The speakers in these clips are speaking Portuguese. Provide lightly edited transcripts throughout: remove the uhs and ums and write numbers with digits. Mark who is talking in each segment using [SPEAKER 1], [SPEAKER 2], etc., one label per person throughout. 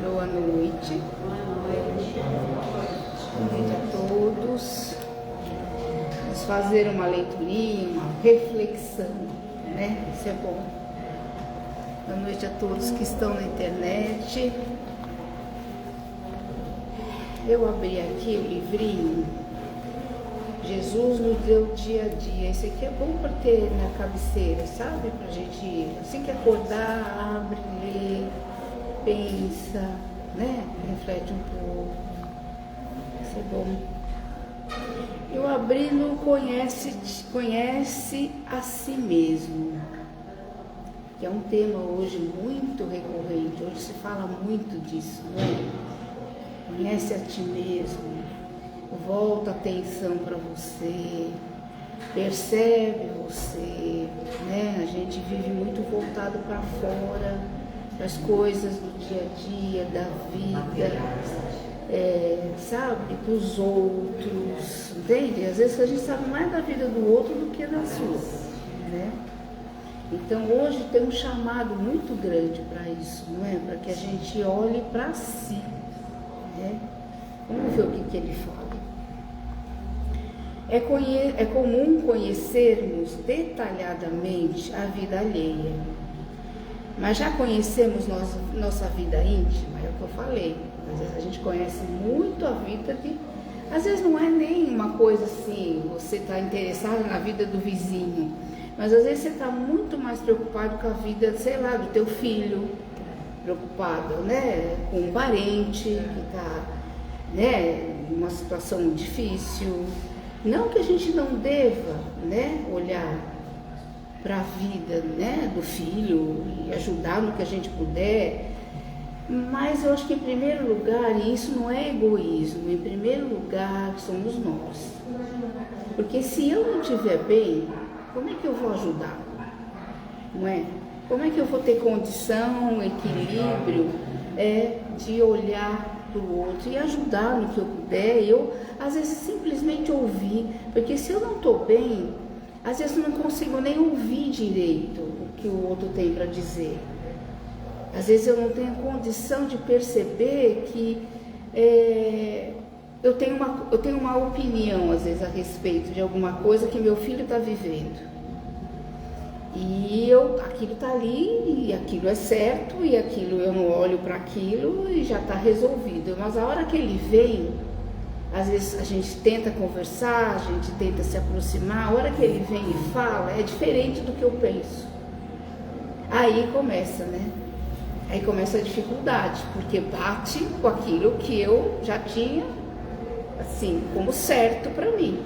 [SPEAKER 1] Boa noite. Boa noite a todos. Vamos fazer uma leiturinha, uma reflexão, né? Isso é bom. Boa noite a todos que estão na internet. Eu abri aqui o livrinho Jesus no Teu Dia a Dia. Esse aqui é bom para ter na cabeceira, sabe? Pra gente, assim que acordar, abre, lê, pensa, né? Reflete um pouco. Isso é bom. Eu abri no conhece a si mesmo, que é um tema hoje muito recorrente. Hoje se fala muito disso, né? Conhece a ti mesmo. Volta a atenção para você, percebe você, né? A gente vive muito voltado para fora, para as coisas do dia a dia, da vida, sabe? Dos outros, entende? Às vezes a gente sabe mais da vida do outro do que da sua, né? Então hoje tem um chamado muito grande para isso, não é? Para que a gente olhe para si, né? Vamos ver o que ele fala. É comum conhecermos detalhadamente a vida alheia, mas já conhecemos nossa vida íntima, é o que eu falei. Às vezes a gente conhece muito a vida de... Às vezes não é nem uma coisa assim, você está interessado na vida do vizinho, mas às vezes você está muito mais preocupado com a vida, sei lá, do teu filho, preocupado, né, com um parente que está, né, numa situação difícil. Não que a gente não deva, né, olhar para a vida, né, do filho e ajudar no que a gente puder, mas eu acho que em primeiro lugar, e isso não é egoísmo, em primeiro lugar somos nós. Porque se eu não estiver bem, como é que eu vou ajudar? Não é? Como é que eu vou ter condição, equilíbrio, de olhar para o outro e ajudar no que eu puder? Eu, às vezes, simplesmente ouvir, porque se eu não estou bem, às vezes eu não consigo nem ouvir direito o que o outro tem para dizer. Às vezes eu não tenho condição de perceber que eu tenho uma opinião, às vezes, a respeito de alguma coisa que meu filho está vivendo. E aquilo está ali, e aquilo é certo, e aquilo eu não olho para aquilo e já está resolvido. Mas a hora que ele vem, às vezes a gente tenta conversar, a gente tenta se aproximar, a hora que ele vem e fala é diferente do que eu penso. Aí começa, né? Aí começa a dificuldade, porque bate com aquilo que eu já tinha, assim, como certo para mim.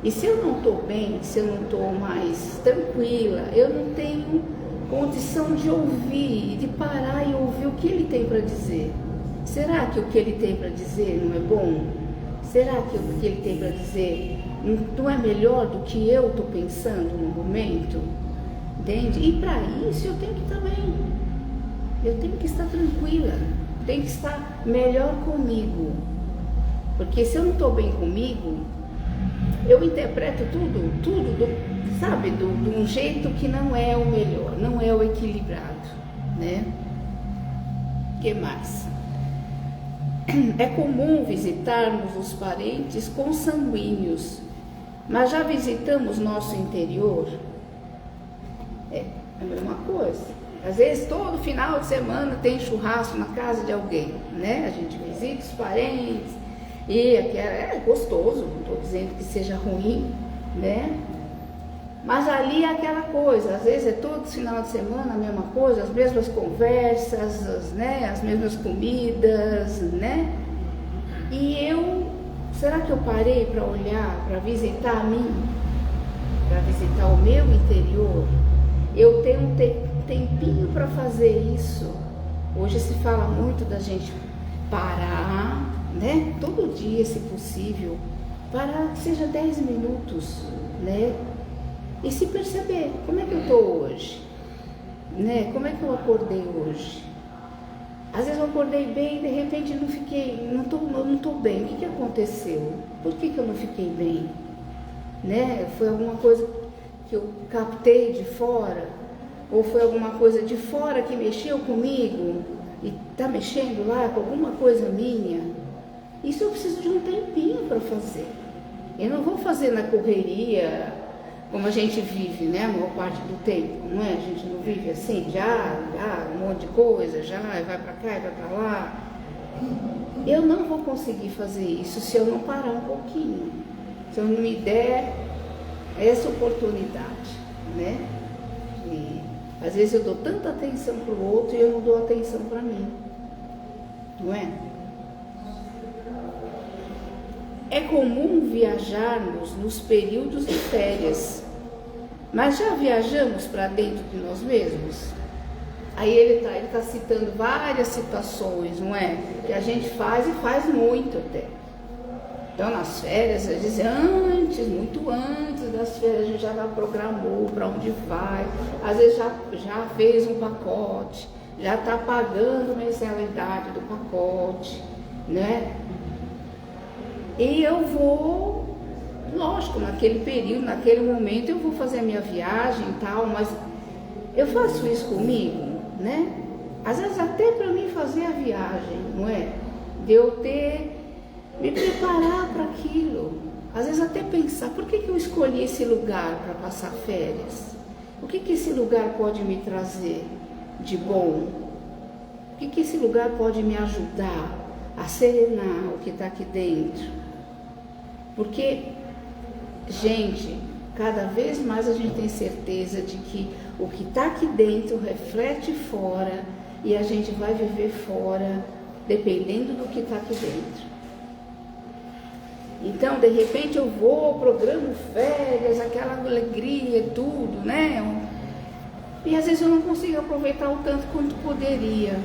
[SPEAKER 1] E se eu não estou bem, se eu não estou mais tranquila, eu não tenho condição de ouvir, de parar e ouvir o que ele tem para dizer. Será que o que ele tem para dizer não é bom? Será que o que ele tem para dizer não é melhor do que eu estou pensando no momento? Entende? E para isso eu tenho que estar bem. Eu tenho que estar tranquila. Tenho que estar melhor comigo. Porque se eu não estou bem comigo, eu interpreto tudo, sabe, de um jeito que não é o melhor, não é o equilibrado, né? O que mais? É comum visitarmos os parentes consanguíneos, mas já visitamos nosso interior? É a mesma coisa. Às vezes todo final de semana tem churrasco na casa de alguém, né? A gente visita os parentes. E é gostoso, não estou dizendo que seja ruim, né? Mas ali é aquela coisa, às vezes é todo final de semana a mesma coisa, as mesmas conversas, as mesmas comidas, né? E será que eu parei para olhar, para visitar a mim, para visitar o meu interior? Eu tenho um tempinho para fazer isso. Hoje se fala muito da gente parar, né? Todo dia, se possível, parar, que seja 10 minutos, né? E se perceber, como é que eu estou hoje? Né? Como é que eu acordei hoje? Às vezes eu acordei bem e de repente não estou bem. O que aconteceu? Por que eu não fiquei bem? Né? Foi alguma coisa que eu captei de fora? Ou foi alguma coisa de fora que mexeu comigo? e tá mexendo lá com alguma coisa minha, isso eu preciso de um tempinho para fazer. Eu não vou fazer na correria, como a gente vive, né, a maior parte do tempo, não é? A gente não vive assim, já um monte de coisa, já vai para cá e vai para lá. Eu não vou conseguir fazer isso se eu não parar um pouquinho, se eu não me der essa oportunidade, né? E às vezes eu dou tanta atenção para o outro e eu não dou atenção para mim, não é? É comum viajarmos nos períodos de férias, mas já viajamos para dentro de nós mesmos? Aí ele tá citando várias situações, não é? Que a gente faz e faz muito até. Então nas férias, às vezes antes, muito antes das férias, a gente já programou para onde vai, às vezes já fez um pacote, já está pagando a mensalidade do pacote, né? E eu vou, lógico, naquele período, naquele momento eu vou fazer a minha viagem e tal, mas eu faço isso comigo, né? Às vezes até para mim fazer a viagem, não é? De eu me preparar para aquilo. Às vezes até pensar, por que eu escolhi esse lugar para passar férias? O que esse lugar pode me trazer de bom? O que esse lugar pode me ajudar a serenar o que está aqui dentro? Porque, gente, cada vez mais a gente tem certeza de que o que está aqui dentro reflete fora e a gente vai viver fora, dependendo do que está aqui dentro. Então, de repente eu vou, programo férias, aquela alegria, tudo, né? E às vezes eu não consigo aproveitar o tanto quanto poderia,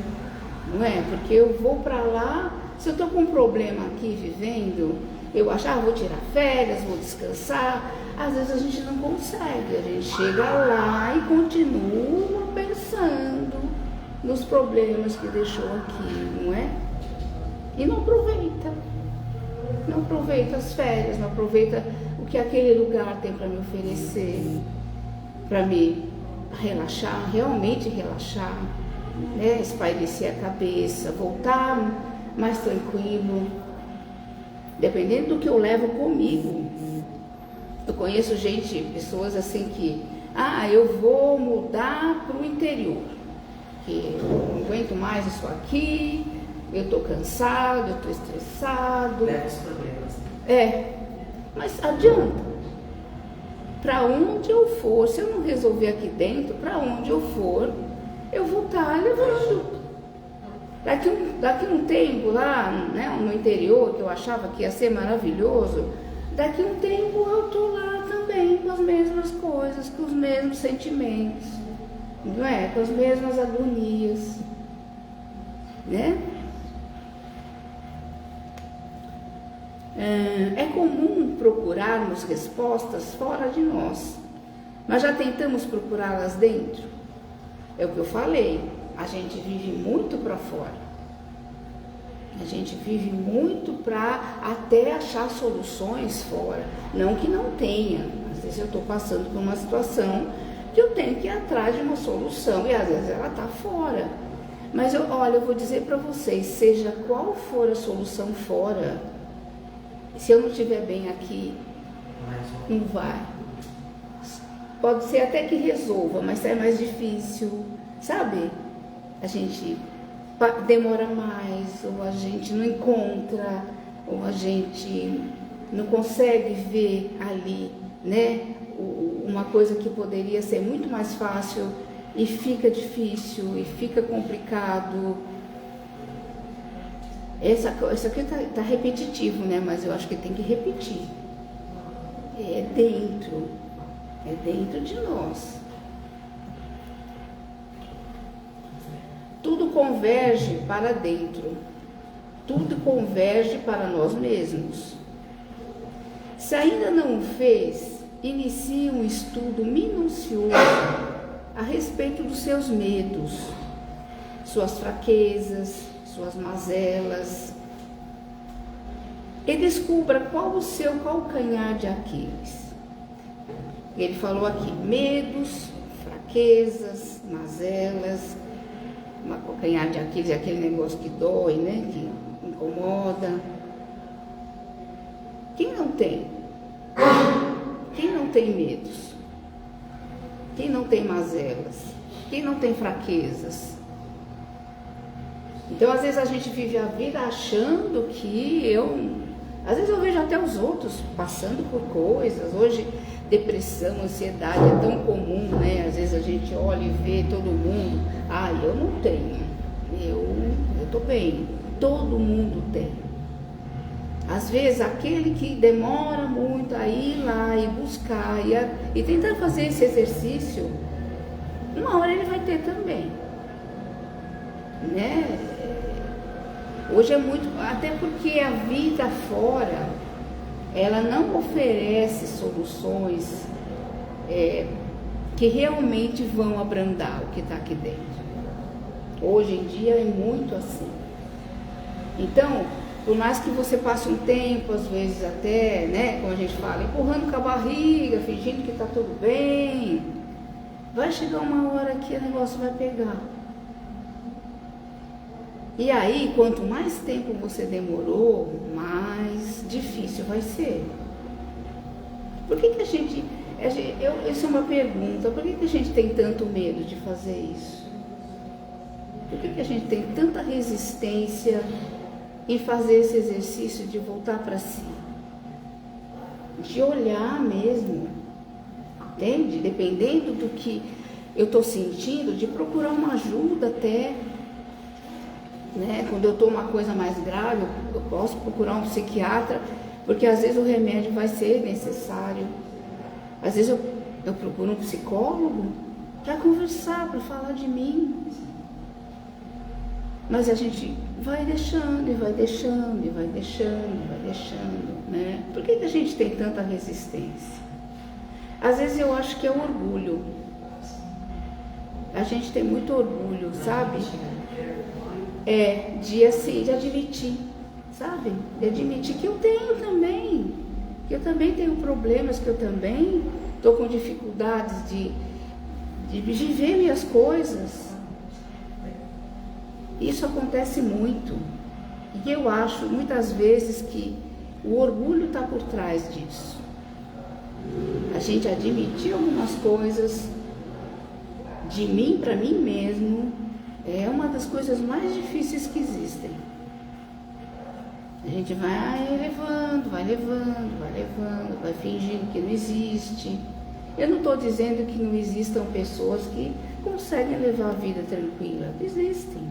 [SPEAKER 1] não é? Porque eu vou para lá, se eu estou com um problema aqui vivendo, eu acho, vou tirar férias, vou descansar. Às vezes a gente não consegue, a gente chega lá e continua pensando nos problemas que deixou aqui, não é? E não aproveita. Não aproveita as férias, não aproveita o que aquele lugar tem para me oferecer, para me relaxar, realmente relaxar, né? Espairecer a cabeça, voltar mais tranquilo, dependendo do que eu levo comigo. Eu conheço pessoas assim que, eu vou mudar para o interior, que eu não aguento mais isso aqui, eu estou cansado, eu estou estressado.
[SPEAKER 2] Leva os problemas.
[SPEAKER 1] Mas adianta. Para onde eu for, se eu não resolver aqui dentro, para onde eu for, eu vou estar levando. Daqui um tempo lá, né, no interior, que eu achava que ia ser maravilhoso, daqui um tempo eu estou lá também com as mesmas coisas, com os mesmos sentimentos, não é? Com as mesmas agonias, né? É comum procurarmos respostas fora de nós, mas já tentamos procurá-las dentro? É o que eu falei, a gente vive muito para fora, a gente vive muito para até achar soluções fora, não que não tenha, às vezes eu estou passando por uma situação que eu tenho que ir atrás de uma solução e às vezes ela está fora, mas eu vou dizer para vocês, seja qual for a solução fora, se eu não estiver bem aqui, não vai. Pode ser até que resolva, mas é mais difícil, sabe? A gente demora mais, ou a gente não encontra, ou a gente não consegue ver ali, né? Uma coisa que poderia ser muito mais fácil e fica difícil, e fica complicado. Isso aqui tá repetitivo, né? Mas eu acho que tem que repetir. É dentro de nós. Tudo converge para dentro. Tudo converge para nós mesmos. Se ainda não o fez, inicie um estudo minucioso a respeito dos seus medos, suas fraquezas, suas mazelas, e descubra qual o seu calcanhar de Aquiles. Ele falou aqui, medos, fraquezas, mazelas. uma calcanhar de Aquiles, aquele negócio que dói, né? Que incomoda. Quem não tem? Quem não tem medos? Quem não tem mazelas? Quem não tem fraquezas? Então, às vezes a gente vive a vida achando que às vezes eu vejo até os outros passando por coisas. Hoje, depressão, ansiedade é tão comum, né? Às vezes a gente olha e vê todo mundo. Ah, eu não tenho. Eu tô bem. Todo mundo tem. Às vezes, aquele que demora muito a ir lá e buscar e tentar fazer esse exercício, uma hora ele vai ter também, né? Hoje é muito, até porque a vida fora, ela não oferece soluções que realmente vão abrandar o que está aqui dentro. Hoje em dia é muito assim. Então, por mais que você passe um tempo, às vezes até, né, como a gente fala, empurrando com a barriga, fingindo que está tudo bem, vai chegar uma hora que o negócio vai pegar. E aí, quanto mais tempo você demorou, mais difícil vai ser. Por que a gente... Essa é uma pergunta. Por que a gente tem tanto medo de fazer isso? Por que a gente tem tanta resistência em fazer esse exercício de voltar para si? De olhar mesmo, entende? Dependendo do que eu estou sentindo, de procurar uma ajuda até... Né? Quando eu estou uma coisa mais grave, eu posso procurar um psiquiatra, porque às vezes o remédio vai ser necessário. Às vezes eu procuro um psicólogo para conversar, para falar de mim. Mas a gente vai deixando, e vai deixando, e vai deixando, e vai deixando, né? Por que a gente tem tanta resistência? Às vezes eu acho que é o orgulho. A gente tem muito orgulho, sabe? De admitir, sabe? De admitir que eu tenho também, que eu também tenho problemas, que eu também estou com dificuldades de viver minhas coisas. Isso acontece muito. E eu acho muitas vezes que o orgulho está por trás disso. A gente admitir algumas coisas de mim para mim mesmo é uma das coisas mais difíceis que existem. A gente vai levando, vai fingindo que não existe. Eu não estou dizendo que não existam pessoas que conseguem levar a vida tranquila. Existem.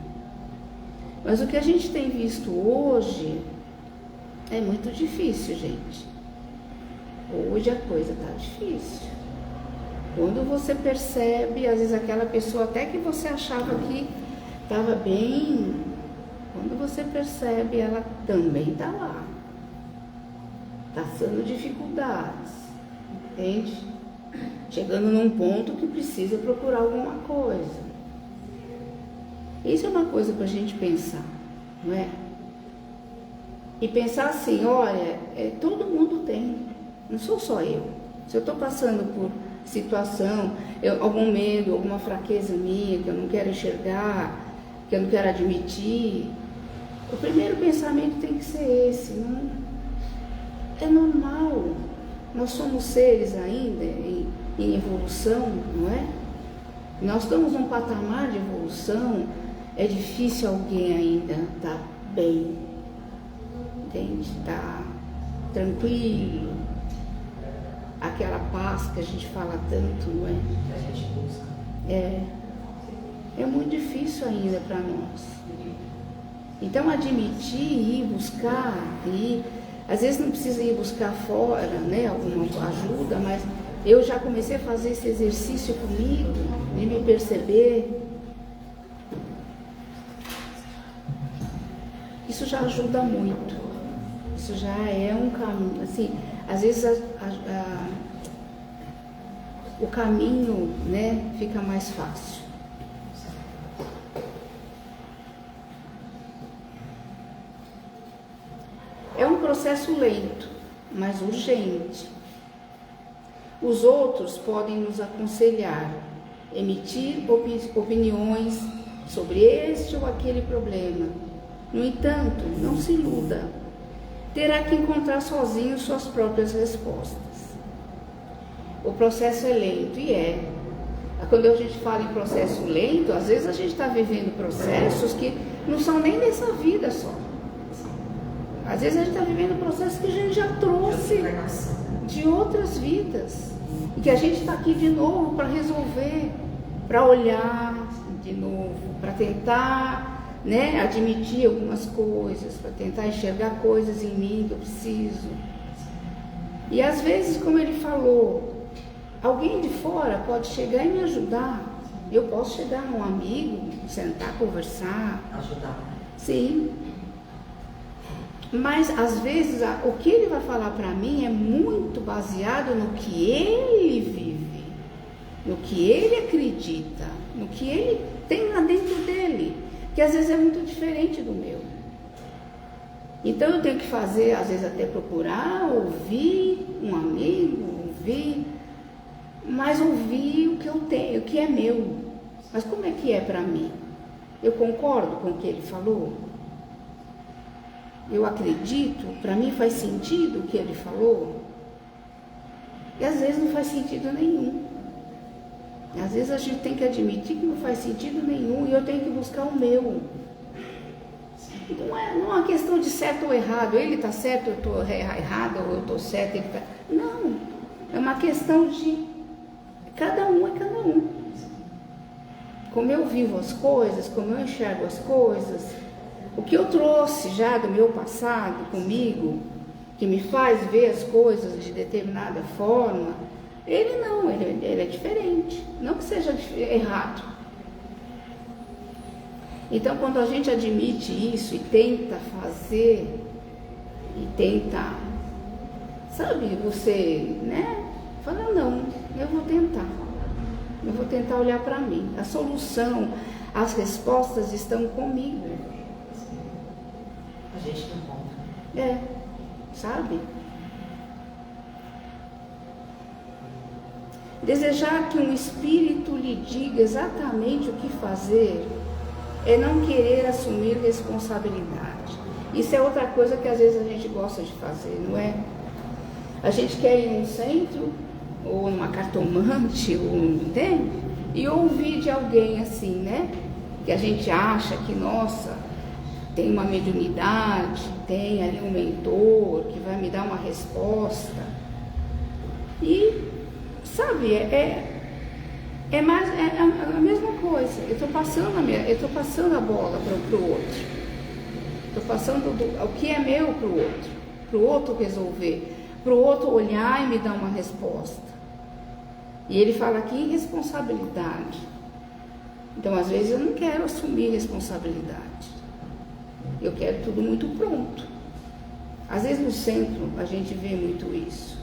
[SPEAKER 1] Mas o que a gente tem visto hoje é muito difícil, gente. Hoje a coisa está difícil. Quando você percebe, às vezes aquela pessoa até que você achava que estava bem, quando você percebe, ela também está lá, passando dificuldades, entende? Chegando num ponto que precisa procurar alguma coisa. Isso é uma coisa para a gente pensar, não é? E pensar assim, olha, todo mundo tem, não sou só eu. Se eu estou passando por situação, algum medo, alguma fraqueza minha que eu não quero enxergar, que eu não quero admitir, o primeiro pensamento tem que ser esse, não é normal. Nós somos seres ainda em evolução, não é? Nós estamos num patamar de evolução, é difícil alguém ainda estar bem, entende? Estar tranquilo, aquela paz que a gente fala tanto, não é?
[SPEAKER 2] Que a gente busca.
[SPEAKER 1] É muito difícil ainda para nós. Então, admitir, ir buscar, às vezes não precisa ir buscar fora, né, alguma ajuda, mas eu já comecei a fazer esse exercício comigo, de me perceber. Isso já ajuda muito. Isso já é um caminho, assim, às vezes o caminho, né, fica mais fácil. É um processo lento, mas urgente. Os outros podem nos aconselhar, emitir opiniões sobre este ou aquele problema. No entanto, não se iluda. Terá que encontrar sozinho suas próprias respostas. O processo é lento, e é. Quando a gente fala em processo lento, às vezes a gente está vivendo processos que não são nem dessa vida só. Às vezes a gente está vivendo processos que a gente já trouxe de outras vidas. E que a gente está aqui de novo para resolver, para olhar de novo, para tentar, né, admitir algumas coisas, para tentar enxergar coisas em mim que eu preciso. E às vezes, como ele falou, alguém de fora pode chegar e me ajudar. Eu posso chegar num amigo, sentar, conversar.
[SPEAKER 2] Ajudar.
[SPEAKER 1] Sim. Mas às vezes o que ele vai falar para mim é muito baseado no que ele vive, no que ele acredita, no que ele tem lá dentro dele, que às vezes é muito diferente do meu. Então eu tenho que fazer, às vezes até procurar, ouvir um amigo, mas ouvir o que eu tenho, o que é meu. Mas como é que é para mim? Eu concordo com o que ele falou? Eu acredito? Para mim faz sentido o que ele falou? E às vezes não faz sentido nenhum. Às vezes a gente tem que admitir que não faz sentido nenhum e eu tenho que buscar o meu. Não é uma questão de certo ou errado. Ele está certo, eu estou errado, ou eu estou certo, ele está... Não. É uma questão de cada um é cada um. Como eu vivo as coisas, como eu enxergo as coisas, o que eu trouxe já do meu passado comigo, que me faz ver as coisas de determinada forma, ele não, ele é diferente. Não que seja errado. Então, quando a gente admite isso e tenta fazer, e tenta, sabe, você, né, fala, não, eu vou tentar olhar para mim. A solução, as respostas estão comigo.
[SPEAKER 2] A gente não conta.
[SPEAKER 1] É, sabe? Desejar que um espírito lhe diga exatamente o que fazer é não querer assumir responsabilidade. Isso é outra coisa que às vezes a gente gosta de fazer, não é? A gente quer ir num centro, ou numa cartomante, ou entende? E ouvir de alguém assim, né? Que a gente acha que, nossa, tem uma mediunidade, tem ali um mentor que vai me dar uma resposta. E, sabe, é a mesma coisa. Eu estou passando a bola para o outro. Estou passando o que é meu para o outro resolver, para o outro olhar e me dar uma resposta. E ele fala aqui em responsabilidade. Então, às vezes, eu não quero assumir responsabilidade. Eu quero tudo muito pronto. Às vezes, no centro, a gente vê muito isso.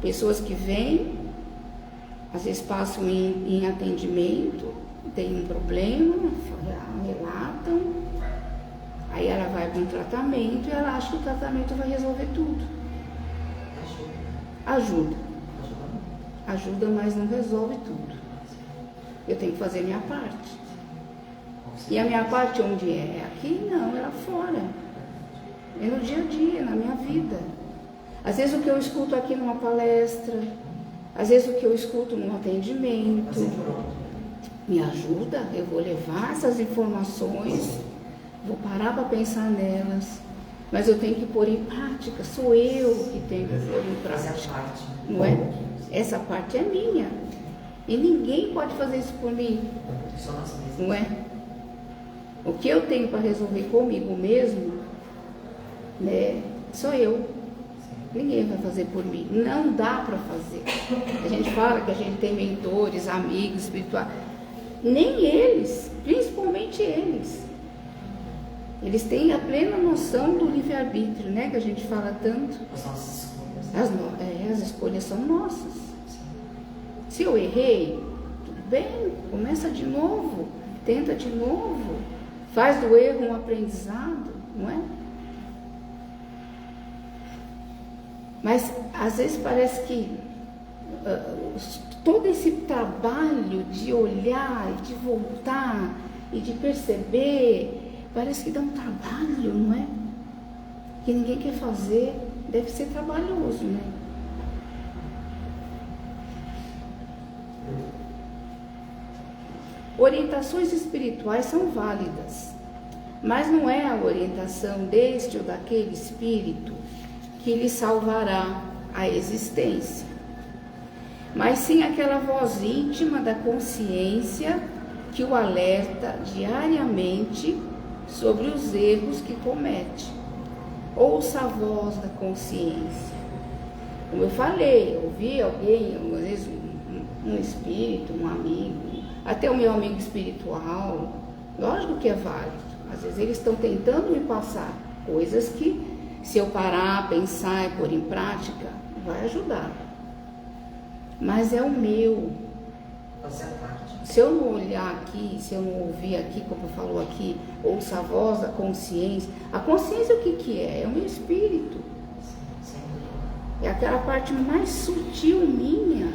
[SPEAKER 1] Pessoas que vêm, às vezes passam em atendimento, tem um problema, relatam, aí ela vai para um tratamento e ela acha que o tratamento vai resolver tudo. Ajuda, mas não resolve tudo. Eu tenho que fazer a minha parte. E a minha parte onde é? É aqui? Não, é lá fora. É no dia a dia, na minha vida. Às vezes o que eu escuto aqui numa palestra, às vezes o que eu escuto num atendimento, me ajuda, eu vou levar essas informações, vou parar para pensar nelas, mas eu tenho que pôr em prática, sou eu que tenho que pôr em prática, não é? Essa parte é minha, e ninguém pode fazer isso por mim, não é? O que eu tenho para resolver comigo mesmo, né, sou eu. Ninguém vai fazer por mim. Não dá para fazer. A gente fala que a gente tem mentores, amigos espirituais. Nem eles, principalmente eles. Eles têm a plena noção do livre-arbítrio, né? Que a gente fala tanto.
[SPEAKER 2] As nossas escolhas.
[SPEAKER 1] As escolhas são nossas. Se eu errei, tudo bem, começa de novo, tenta de novo. Faz do erro um aprendizado, não é? Mas às vezes parece que todo esse trabalho de olhar e de voltar e de perceber, parece que dá um trabalho, não é? Que ninguém quer fazer, deve ser trabalhoso, né? Orientações espirituais são válidas, mas não é a orientação deste ou daquele espírito que lhe salvará a existência, mas sim aquela voz íntima da consciência que o alerta diariamente sobre os erros que comete. Ouça a voz da consciência. Como eu falei, eu ouvi alguém, às vezes um espírito, um amigo, até o meu amigo espiritual, lógico que é válido. Às vezes eles estão tentando me passar coisas que, se eu parar, pensar e pôr em prática, vai ajudar. Mas é o meu. Se eu não olhar aqui, se eu não ouvir aqui, como falou aqui, ouça a voz da consciência. A consciência o que é? É o meu espírito. É aquela parte mais sutil minha,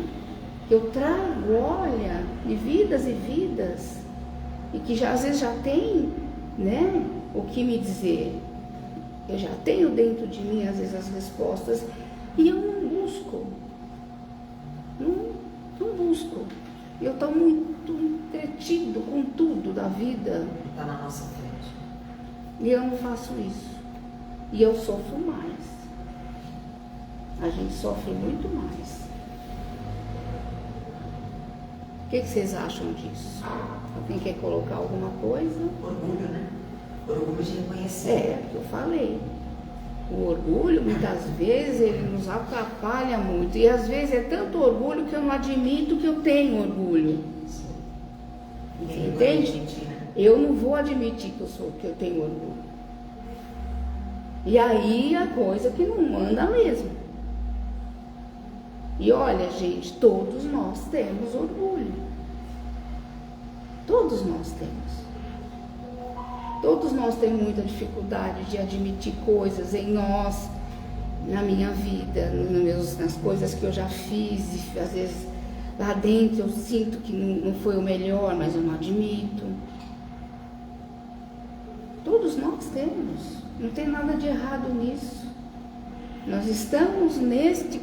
[SPEAKER 1] que eu trago, olha, de vidas e vidas, e que já, às vezes já tem, né, o que me dizer. Eu já tenho dentro de mim, às vezes, as respostas, e eu não busco. Não busco. Eu estou muito entretido com tudo da vida.
[SPEAKER 2] Está na nossa frente.
[SPEAKER 1] E eu não faço isso. E eu sofro mais. A gente sofre muito mais. O que vocês acham disso? Alguém quer colocar alguma coisa?
[SPEAKER 2] Orgulho, né? Orgulho de reconhecer.
[SPEAKER 1] É, que eu falei. O orgulho, muitas vezes, ele nos atrapalha muito. E às vezes é tanto orgulho que eu não admito que eu tenho orgulho. Você entende? Eu não vou admitir que eu tenho orgulho. E aí a coisa que não anda mesmo. E olha, gente, todos nós temos orgulho. Todos nós temos. Todos nós temos muita dificuldade de admitir coisas em nós, na minha vida, nas coisas que eu já fiz, e às vezes lá dentro eu sinto que não foi o melhor, mas eu não admito. Todos nós temos, não tem nada de errado nisso. Nós estamos neste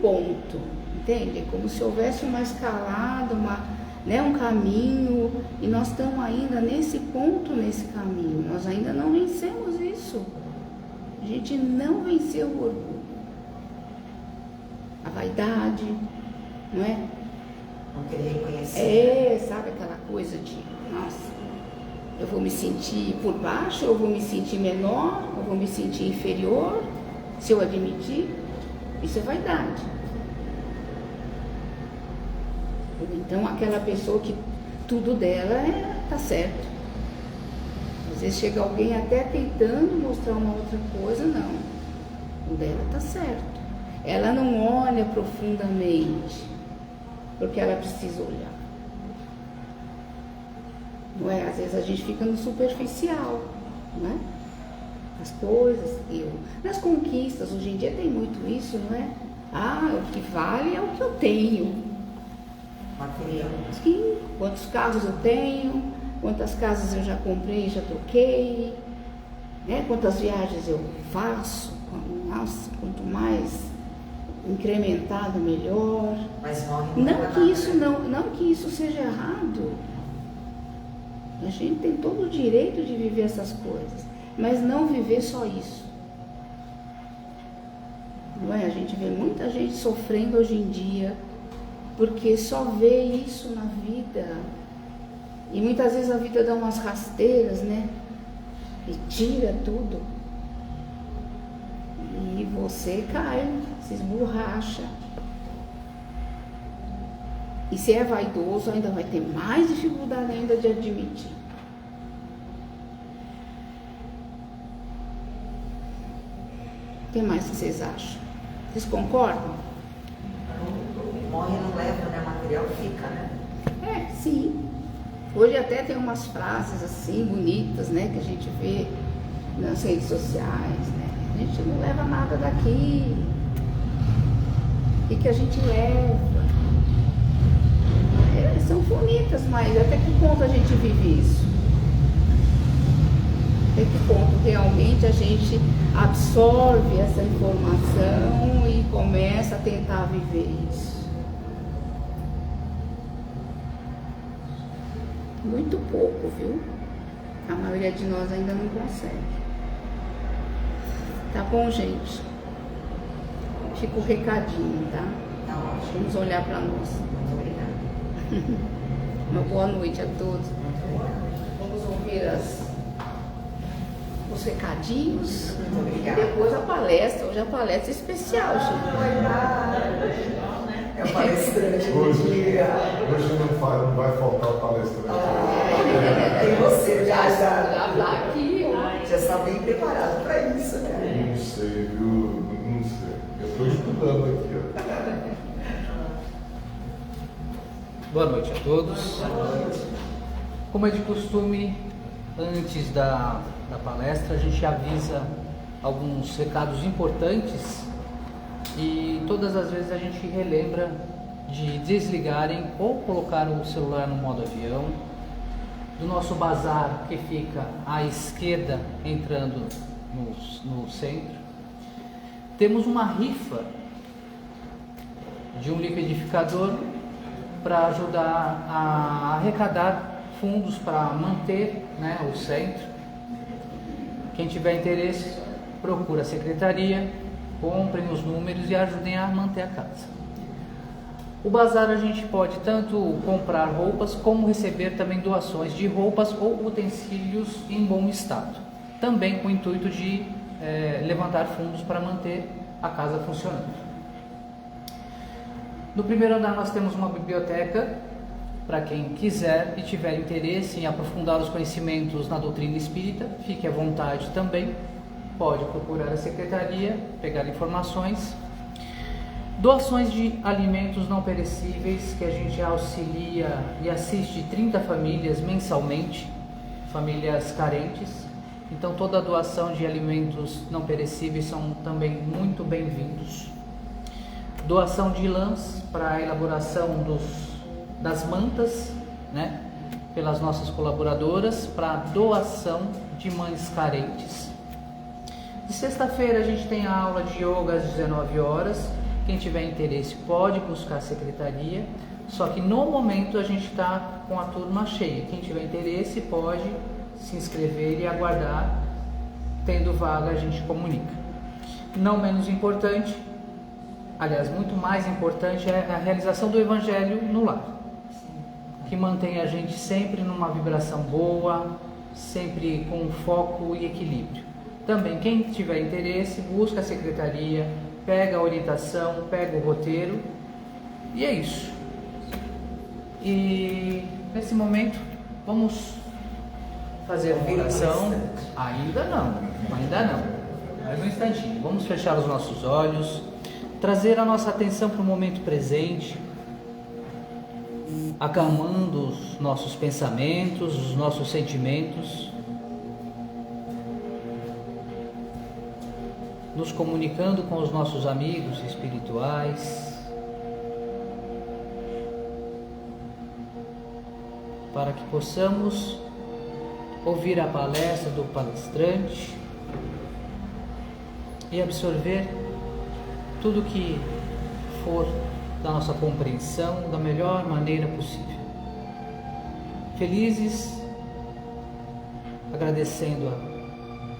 [SPEAKER 1] ponto, entende? É como se houvesse uma escalada, um caminho, e nós estamos ainda nesse ponto, nesse caminho. Nós ainda não vencemos isso. A gente não venceu o orgulho, a vaidade, não é?
[SPEAKER 2] Não querer reconhecer.
[SPEAKER 1] É, sabe aquela coisa de, nossa, eu vou me sentir por baixo, eu vou me sentir menor, eu vou me sentir inferior, se eu admitir. Isso é vaidade. Então, aquela pessoa que tudo dela tá certo. Às vezes chega alguém até tentando mostrar uma outra coisa, não. O dela tá certo. Ela não olha profundamente, porque ela precisa olhar. Não é? Às vezes a gente fica no superficial, não é? As coisas, nas conquistas, hoje em dia tem muito isso, não é? O que vale é o que eu tenho.
[SPEAKER 2] Material.
[SPEAKER 1] Sim, quantos carros eu tenho, quantas casas eu já comprei, já troquei, né? Quantas viagens eu faço. Nossa, quanto mais incrementado, melhor.
[SPEAKER 2] Mas morre
[SPEAKER 1] Não que isso seja errado. A gente tem todo o direito de viver essas coisas, mas não viver só isso. Não é? A gente vê muita gente sofrendo hoje em dia porque só vê isso na vida. E muitas vezes a vida dá umas rasteiras, né? E tira tudo. E você cai, se esborracha. E se é vaidoso, ainda vai ter mais dificuldade ainda de admitir. O que mais que vocês acham? Vocês concordam?
[SPEAKER 2] Morre não leva, né? Material fica, né?
[SPEAKER 1] É, sim. Hoje até tem umas frases assim, bonitas, né? Que a gente vê nas redes sociais, né? A gente não leva nada daqui. O que a gente leva? são bonitas, mas até que ponto a gente vive isso? Até que ponto realmente a gente absorve essa informação e começa a tentar viver isso? Muito pouco, viu? A maioria de nós ainda não consegue. Tá bom, gente? Fica o recadinho, tá?
[SPEAKER 2] Tá ótimo.
[SPEAKER 1] Vamos olhar para nós.
[SPEAKER 2] Muito obrigada.
[SPEAKER 1] Uma boa noite a todos.
[SPEAKER 2] Muito boa noite.
[SPEAKER 1] Vamos ouvir os recadinhos.
[SPEAKER 2] Muito
[SPEAKER 1] E
[SPEAKER 2] obrigada.
[SPEAKER 1] depois a palestra. Hoje a palestra é especial, gente.
[SPEAKER 2] É o palestrante do
[SPEAKER 3] Hoje
[SPEAKER 2] dia.
[SPEAKER 3] não vai faltar palestrante.
[SPEAKER 2] E você já
[SPEAKER 1] Lá aqui, ó.
[SPEAKER 2] já está bem preparado para isso, né?
[SPEAKER 3] Não sei, viu? Não sei. Eu estou estudando aqui, ó.
[SPEAKER 4] Boa noite a todos. Como é de costume, antes da palestra, a gente avisa alguns recados importantes e todas as vezes a gente relembra de desligarem ou colocar o celular no modo avião, do nosso bazar que fica à esquerda entrando no centro. Temos uma rifa de um liquidificador para ajudar a arrecadar fundos para manter, né, o centro. Quem tiver interesse, procura a secretaria, comprem os números e ajudem a manter a casa. O bazar a gente pode tanto comprar roupas como receber também doações de roupas ou utensílios em bom estado, também com o intuito de levantar fundos para manter a casa funcionando. No primeiro andar nós temos uma biblioteca para quem quiser e tiver interesse em aprofundar os conhecimentos na doutrina espírita, fique à vontade também, pode procurar a secretaria, pegar informações. Doações de alimentos não perecíveis, que a gente auxilia e assiste 30 famílias mensalmente, famílias carentes. Então toda doação de alimentos não perecíveis são também muito bem-vindos. Doação de lãs para a elaboração das mantas, né, pelas nossas colaboradoras, para doação de mães carentes. De sexta-feira a gente tem a aula de yoga às 19 horas. Quem tiver interesse pode buscar a secretaria, só que no momento a gente está com a turma cheia. Quem tiver interesse pode se inscrever e aguardar, tendo vaga a gente comunica. Não menos importante, aliás, muito mais importante é a realização do Evangelho no lar, que mantém a gente sempre numa vibração boa, sempre com foco e equilíbrio. Também, quem tiver interesse, busca a secretaria, pega a orientação, pega o roteiro, e é isso. E nesse momento, vamos fazer uma oração. Ainda não. Mais um instantinho. Vamos fechar os nossos olhos, trazer a nossa atenção para o momento presente, acalmando os nossos pensamentos, os nossos sentimentos, nos comunicando com os nossos amigos espirituais, para que possamos ouvir a palestra do palestrante e absorver tudo que for da nossa compreensão da melhor maneira possível. Felizes, agradecendo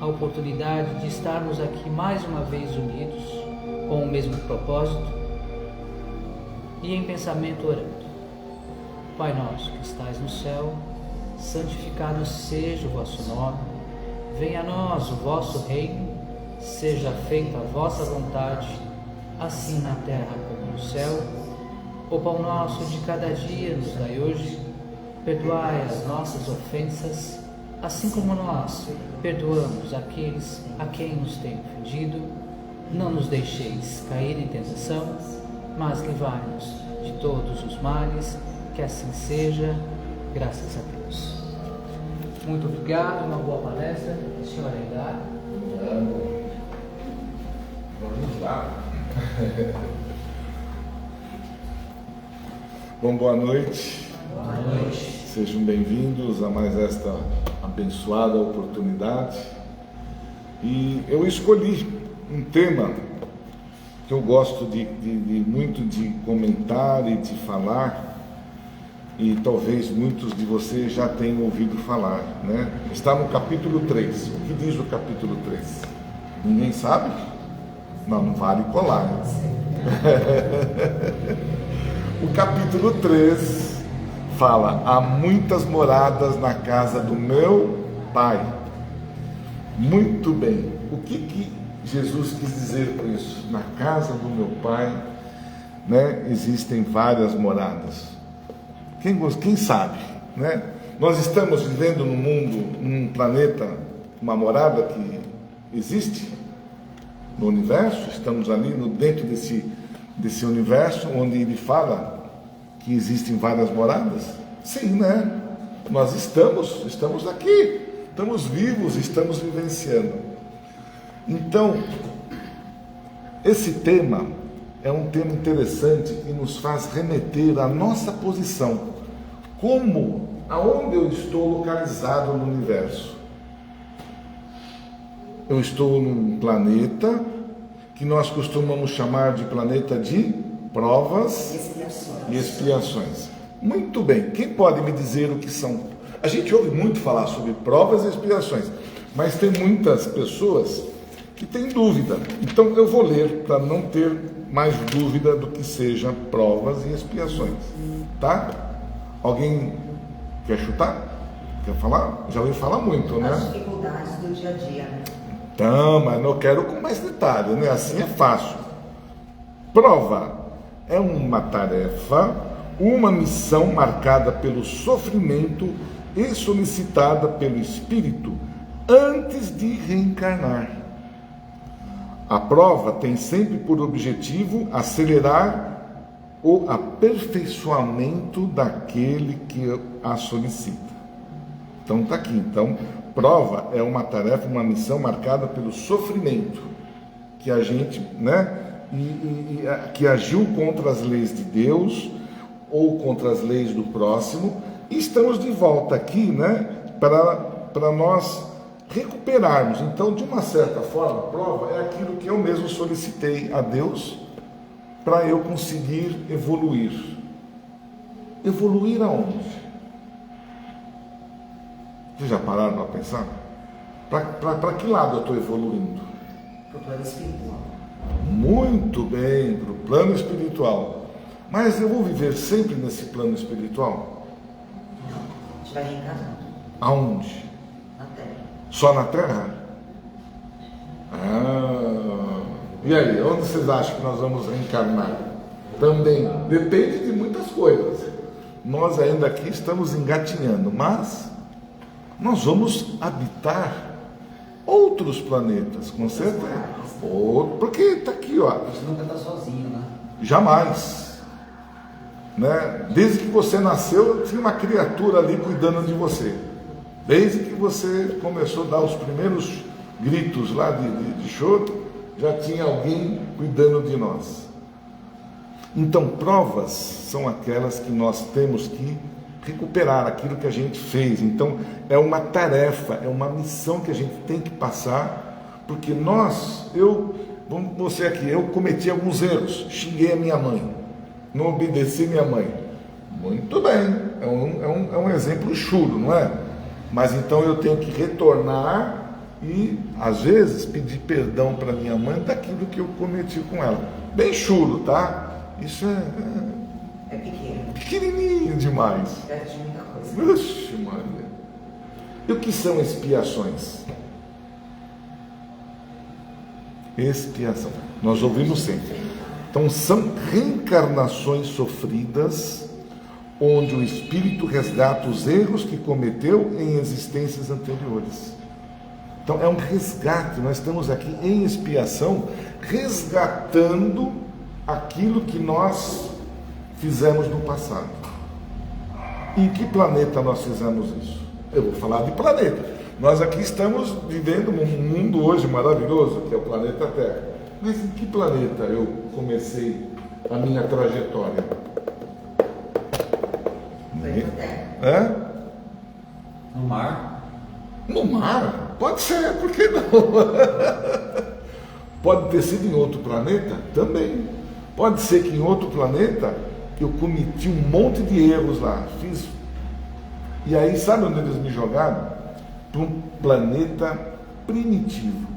[SPEAKER 4] a oportunidade de estarmos aqui mais uma vez unidos com o mesmo propósito e em pensamento orando. Pai nosso que estais no céu, santificado seja o vosso nome, venha a nós o vosso reino, seja feita a vossa vontade, assim na terra como no céu. O pão nosso de cada dia nos dai hoje, perdoai as nossas ofensas, assim como nós perdoamos aqueles a quem nos tem ofendido. Não nos deixeis cair em tentação, mas livrai-nos de todos os males, que assim seja, graças a Deus. Muito obrigado, uma boa palestra, senhora Aidar.
[SPEAKER 3] Vamos lá. Bom, boa noite.
[SPEAKER 2] noite.
[SPEAKER 3] Sejam bem-vindos a mais esta abençoada oportunidade. E eu escolhi um tema que eu gosto muito de comentar e de falar, e talvez muitos de vocês já tenham ouvido falar, né? Está no capítulo 3. O que diz o capítulo 3? Ninguém sabe? Não vale colar. O capítulo 3 fala: há muitas moradas na casa do meu Pai. Muito bem. O que Jesus quis dizer com isso? Na casa do meu Pai, né, existem várias moradas. Quem sabe, né? Nós estamos vivendo num mundo, num planeta, uma morada que existe no universo. Estamos ali dentro desse universo onde ele fala que existem várias moradas. Sim, né? Nós estamos aqui, estamos vivos, estamos vivenciando. Então, esse tema é um tema interessante que nos faz remeter à nossa posição, aonde eu estou localizado no universo. Eu estou num planeta que nós costumamos chamar de planeta de provas e expiações. Muito bem, quem pode me dizer o que são? A gente ouve muito falar sobre provas e expiações, mas tem muitas pessoas que têm dúvida. Então eu vou ler para não ter mais dúvida do que seja provas e expiações, tá? Alguém quer chutar? Quer falar? Já ouviu falar muito, né?
[SPEAKER 2] As dificuldades do dia a dia, né?
[SPEAKER 3] Então, mas eu quero com mais detalhe, né? Assim é fácil. Prova é uma tarefa, uma missão marcada pelo sofrimento e solicitada pelo espírito antes de reencarnar. A prova tem sempre por objetivo acelerar o aperfeiçoamento daquele que a solicita. Então está aqui. Então, prova é uma tarefa, uma missão marcada pelo sofrimento que a gente, né, que agiu contra as leis de Deus ou contra as leis do próximo. E estamos de volta aqui, né, para nós recuperarmos. Então, de uma certa forma, a prova é aquilo que eu mesmo solicitei a Deus para eu conseguir evoluir. Evoluir aonde? Vocês já pararam para pensar? Para que lado eu estou evoluindo?
[SPEAKER 2] Para o plano espiritual.
[SPEAKER 3] Muito bem, para o plano espiritual. Mas eu vou viver sempre nesse plano espiritual?
[SPEAKER 2] Não, a gente vai reencarnando.
[SPEAKER 3] Aonde?
[SPEAKER 2] Na Terra.
[SPEAKER 3] Só na Terra? E aí, onde vocês acham que nós vamos reencarnar? Também depende de muitas coisas. Nós ainda aqui estamos engatinhando, mas nós vamos habitar outros planetas, com certeza. Porque está aqui, ó.
[SPEAKER 2] A gente nunca está sozinho, né?
[SPEAKER 3] Jamais. Né? Desde que você nasceu, tinha uma criatura ali cuidando de você. Desde que você começou a dar os primeiros gritos lá de choro, já tinha alguém cuidando de nós. Então, provas são aquelas que nós temos que recuperar aquilo que a gente fez. Então, é uma tarefa, é uma missão que a gente tem que passar, porque eu cometi alguns erros, xinguei a minha mãe, não obedeci minha mãe. Muito bem, é um exemplo chulo, não é? Mas então eu tenho que retornar e, às vezes, pedir perdão para minha mãe daquilo que eu cometi com ela. Bem chulo, tá? Isso
[SPEAKER 2] É pequeno.
[SPEAKER 3] pequenininho demais.
[SPEAKER 2] Perto de muita coisa.
[SPEAKER 3] Oxe, Maria. E o que são expiações? Expiação. Nós ouvimos sempre. Então, são reencarnações sofridas, onde o espírito resgata os erros que cometeu em existências anteriores. Então, é um resgate. Nós estamos aqui em expiação, resgatando aquilo que nós fizemos no passado. Em que planeta nós fizemos isso? Eu vou falar de planeta. Nós aqui estamos vivendo um mundo hoje maravilhoso, que é o planeta Terra. Mas em que planeta eu comecei a minha trajetória?
[SPEAKER 2] Planeta Terra.
[SPEAKER 3] É?
[SPEAKER 5] No mar?
[SPEAKER 3] No mar? Pode ser, por que não? Pode ter sido em outro planeta? Também. Pode ser que em outro planeta eu cometi um monte de erros lá. Fiz. E aí, sabe onde eles me jogaram? Para um planeta primitivo.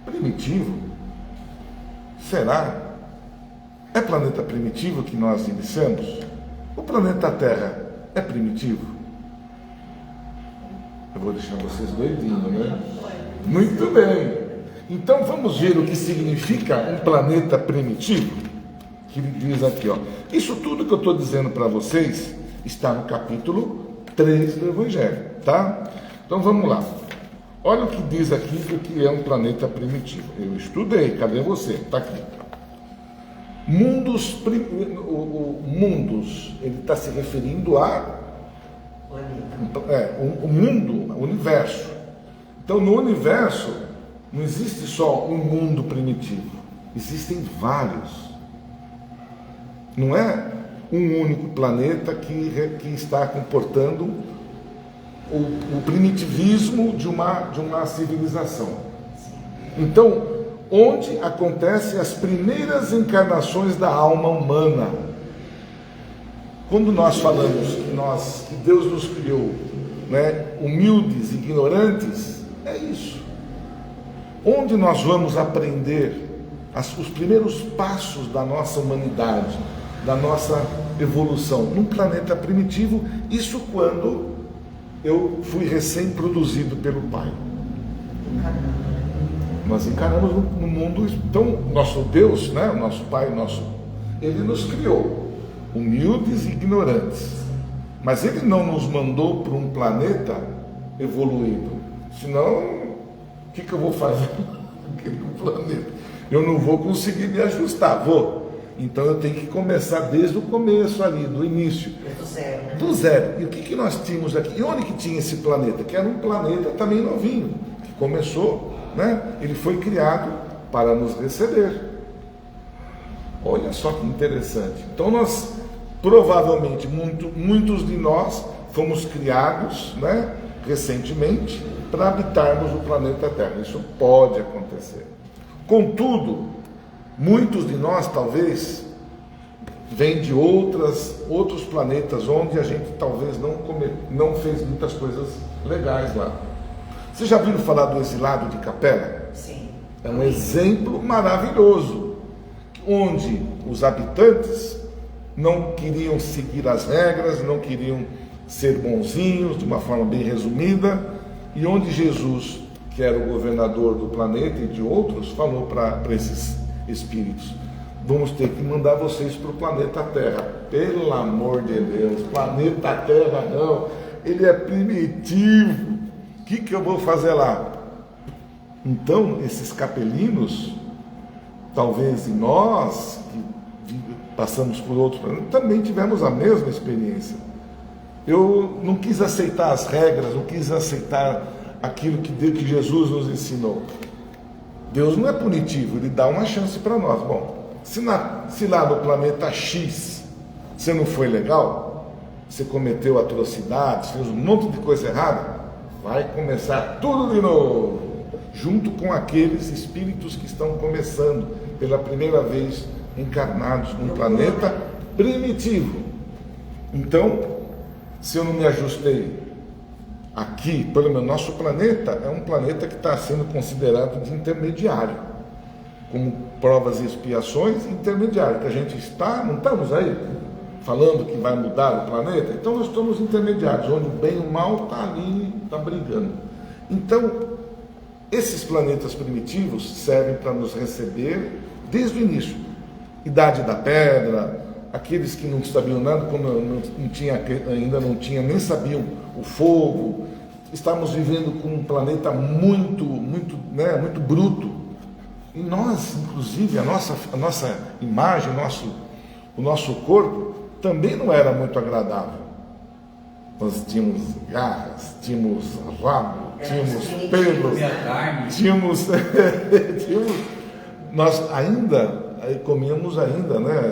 [SPEAKER 3] Primitivo? Será? É planeta primitivo que nós iniciamos? O planeta Terra é primitivo? Eu vou deixar vocês doidinhos, né? Muito bem. Então vamos ver o que significa um planeta primitivo? Que ele diz aqui, ó. Isso tudo que eu estou dizendo para vocês está no capítulo 3 do Evangelho, tá? Então vamos lá. Olha o que diz aqui o que é um planeta primitivo. Eu estudei, cadê você? Está aqui. Mundos, mundos, ele está se referindo a o mundo, o universo. Então no universo não existe só um mundo primitivo, existem vários. Não é um único planeta que está comportando o primitivismo de uma civilização. Então, onde acontecem as primeiras encarnações da alma humana. Quando nós falamos que Deus nos criou, né, humildes, ignorantes, é isso. Onde nós vamos aprender os primeiros passos da nossa humanidade, da nossa evolução, num planeta primitivo, isso quando eu fui recém-produzido pelo Pai. Nós encaramos no mundo, então, nosso Deus, né, o nosso Pai, Ele nos criou, humildes e ignorantes, mas Ele não nos mandou para um planeta evoluído, senão, o que eu vou fazer naquele planeta? Eu não vou conseguir me ajustar, então eu tenho que começar desde o começo ali, do início.
[SPEAKER 2] Do zero, né?
[SPEAKER 3] Do zero. E o que nós tínhamos aqui? E onde que tinha esse planeta? Que era um planeta também novinho, que começou, né? Ele foi criado para nos receber. Olha só que interessante. Então nós, provavelmente, muitos de nós fomos criados, né, recentemente, para habitarmos o planeta Terra. Isso pode acontecer. Contudo, muitos de nós, talvez, vêm de outros planetas onde a gente talvez não fez muitas coisas legais lá. Vocês já viram falar do exilado de Capela?
[SPEAKER 2] Sim.
[SPEAKER 3] É um exemplo maravilhoso, onde os habitantes não queriam seguir as regras, não queriam ser bonzinhos, de uma forma bem resumida, e onde Jesus, que era o governador do planeta e de outros, falou para esses espíritos: vamos ter que mandar vocês para o planeta Terra. Pelo amor de Deus, planeta Terra não, ele é primitivo, o que eu vou fazer lá? Então, esses capelinos, talvez nós, que passamos por outros planetas, também tivemos a mesma experiência. Eu não quis aceitar as regras, não quis aceitar aquilo que Jesus nos ensinou. Deus não é punitivo, Ele dá uma chance para nós. Bom, se lá no planeta X você não foi legal, você cometeu atrocidades, fez um monte de coisa errada, vai começar tudo de novo, junto com aqueles espíritos que estão começando pela primeira vez encarnados num planeta primitivo. Então, se eu não me ajustei aqui, pelo menos nosso planeta é um planeta que está sendo considerado de intermediário, como provas e expiações intermediário, que a gente não estamos aí falando que vai mudar o planeta, então nós estamos intermediários, onde o bem e o mal está ali, está brigando. Então, esses planetas primitivos servem para nos receber desde o início. Idade da Pedra, aqueles que não sabiam nada, como ainda não tinha, nem sabiam o fogo. Estamos vivendo com um planeta muito bruto. E nós, inclusive, a nossa imagem, o nosso corpo, também não era muito agradável. Nós tínhamos garras, tínhamos rabo, tínhamos pelo, tínhamos nós ainda comíamos ainda, né?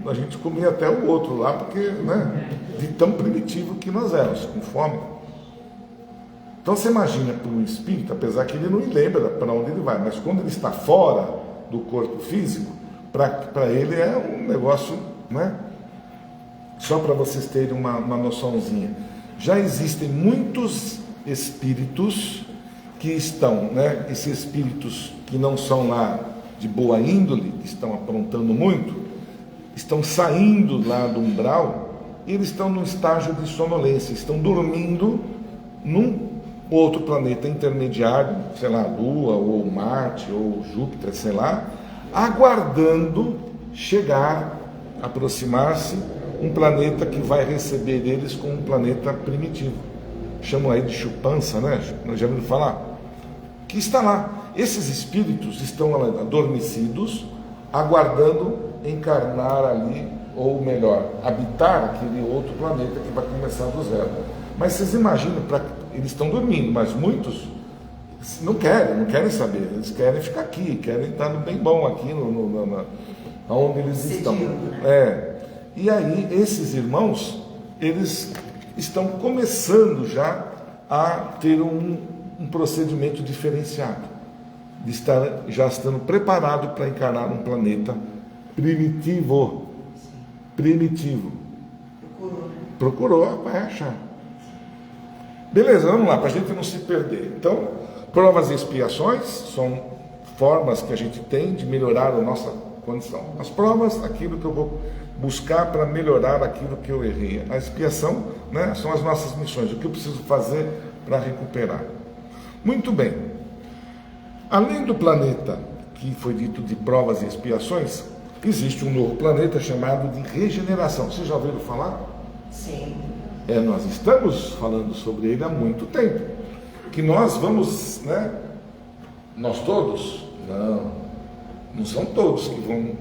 [SPEAKER 3] a gente comia até o outro lá, porque, né, de tão primitivo que nós éramos, com fome. Então você imagina para um espírito, apesar que ele não lembra para onde ele vai, mas quando ele está fora do corpo físico, para ele é um negócio, né? Só para vocês terem uma noçãozinha. Já existem muitos espíritos que estão, né? Esses espíritos que não são lá de boa índole, que estão aprontando muito, estão saindo lá do umbral, e eles estão num estágio de sonolência, estão dormindo num outro planeta intermediário, sei lá, Lua, ou Marte, ou Júpiter, sei lá, aguardando chegar, aproximar-se, um planeta que vai receber eles como um planeta primitivo. Chamam aí de chupança, né? Nós já ouvimos falar. Que está lá. Esses espíritos estão adormecidos, aguardando encarnar ali, ou melhor, habitar aquele outro planeta que vai começar do zero. Mas vocês imaginam, eles estão dormindo, mas muitos não querem saber, eles querem ficar aqui, querem estar no bem bom aqui, onde eles estão. E aí, esses irmãos, eles estão começando já a ter um procedimento diferenciado, de estar já estando preparado para encarnar um planeta primitivo. Procurou, vai achar. Beleza, vamos lá, para a gente não se perder. Então, provas e expiações são formas que a gente tem de melhorar a nossa condição. As provas, aquilo que eu vou buscar para melhorar aquilo que eu errei. A expiação, né, são as nossas missões, o que eu preciso fazer para recuperar. Muito bem. Além do planeta que foi dito de provas e expiações, existe um novo planeta chamado de regeneração. Vocês já ouviram falar?
[SPEAKER 2] Sim.
[SPEAKER 3] Nós estamos falando sobre ele há muito tempo. Que nós vamos, né? Nós todos? Não são todos que vão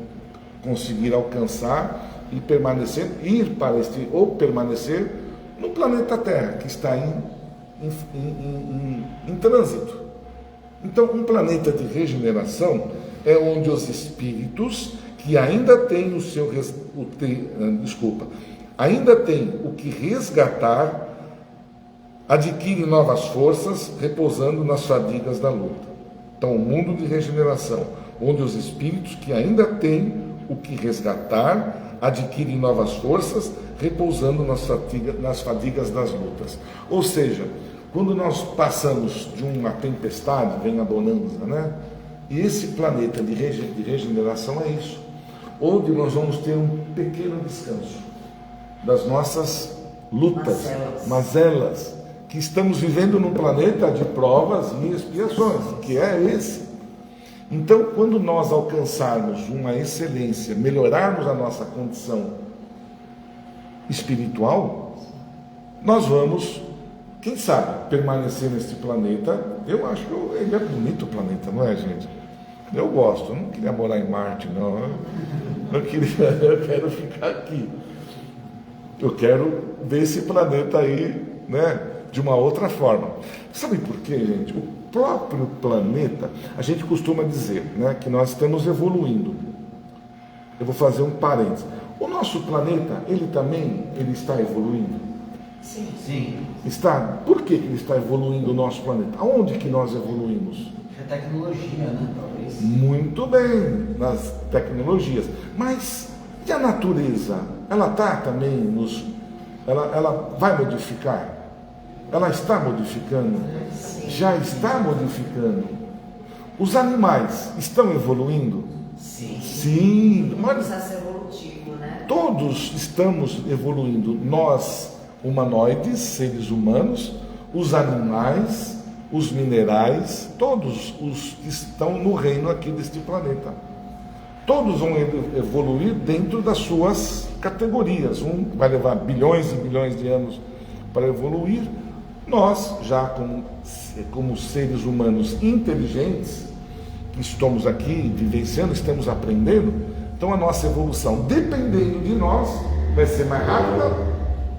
[SPEAKER 3] conseguir alcançar e permanecer, ir para ou permanecer no planeta Terra, que está em trânsito. Então, um planeta de regeneração é onde os espíritos que ainda têm ainda tem o que resgatar, adquire novas forças, repousando nas fadigas da luta. Então, o mundo de regeneração, onde os espíritos que ainda têm o que resgatar, adquirem novas forças, repousando nas fadigas das lutas. Ou seja, quando nós passamos de uma tempestade, vem a bonança, né? E esse planeta de regeneração é isso, onde nós vamos ter um pequeno descanso das nossas lutas, mazelas, que estamos vivendo num planeta de provas e expiações, que é esse. Então, quando nós alcançarmos uma excelência, melhorarmos a nossa condição espiritual, nós vamos, quem sabe, permanecer nesse planeta. Eu acho que ele é bonito o planeta, não é, gente? Eu gosto, eu não queria morar em Marte, não. Eu quero ficar aqui. Eu quero ver esse planeta aí, né, de uma outra forma. Sabe por quê, gente? O próprio planeta, a gente costuma dizer, né, que nós estamos evoluindo. Eu vou fazer um parênteses. O nosso planeta, ele está evoluindo?
[SPEAKER 2] Sim.
[SPEAKER 3] Está? Por que ele está evoluindo o nosso planeta? Aonde que nós evoluímos?
[SPEAKER 5] É tecnologia, né? Talvez.
[SPEAKER 3] Muito bem, nas tecnologias. Mas e a natureza? Ela está também ela vai modificar? Ela está modificando?
[SPEAKER 2] Sim.
[SPEAKER 3] Já está modificando. Os animais estão evoluindo? Sim.
[SPEAKER 2] Um processo evolutivo, né?
[SPEAKER 3] Todos estamos evoluindo. Nós, humanoides, seres humanos, os animais, os minerais, todos os que estão no reino aqui deste planeta. Todos vão evoluir dentro das suas categorias. Um vai levar bilhões e bilhões de anos para evoluir. Nós, já como seres humanos inteligentes, que estamos aqui vivenciando, estamos aprendendo, então a nossa evolução, dependendo de nós, vai ser mais rápida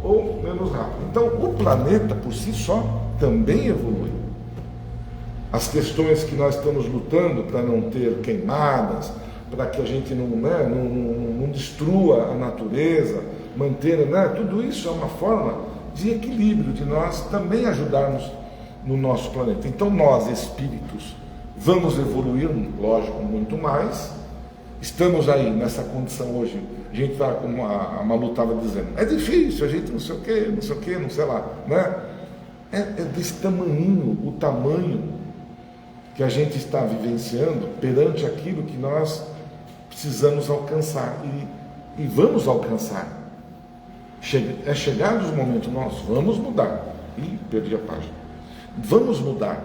[SPEAKER 3] ou menos rápida. Então o planeta, por si só, também evolui. As questões que nós estamos lutando para não ter queimadas, para que a gente não destrua a natureza, manter, tudo isso é uma forma de equilíbrio, de nós também ajudarmos no nosso planeta. Então nós, espíritos, vamos evoluir, lógico, muito mais. Estamos aí nessa condição hoje. A gente está, como a Malu estava dizendo, é difícil, a gente não sei o que, não sei lá, né? É desse tamanho, o tamanho que a gente está vivenciando perante aquilo que nós precisamos alcançar e vamos alcançar. É chegado os momentos, nós vamos mudar. Ih, perdi a página. Vamos mudar.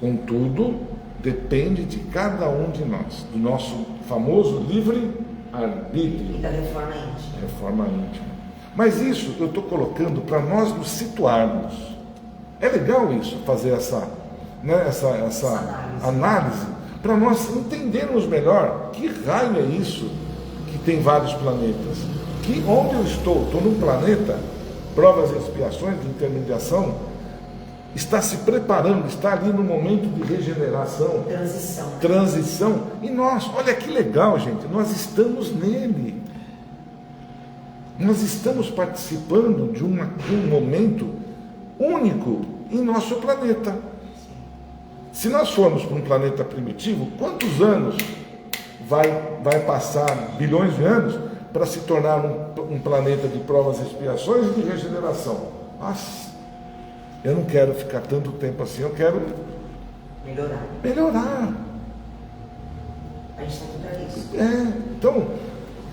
[SPEAKER 3] Contudo, depende de cada um de nós, do nosso famoso livre-arbítrio.
[SPEAKER 2] E da reforma íntima.
[SPEAKER 3] Reforma íntima. Mas isso eu estou colocando para nós nos situarmos. É legal isso, fazer essa análise, para nós entendermos melhor que raio é isso que tem vários planetas. Que onde eu estou num planeta, provas e expiações de intermediação, está se preparando, está ali no momento de regeneração, transição, e nós, olha que legal, gente, nós estamos nele, nós estamos participando de um momento único em nosso planeta. Se nós formos para um planeta primitivo, quantos anos vai passar, bilhões de anos, para se tornar um planeta de provas e expiações e de regeneração? Nossa, eu não quero ficar tanto tempo assim, eu quero melhorar.
[SPEAKER 2] A gente está aqui para isso.
[SPEAKER 3] Então,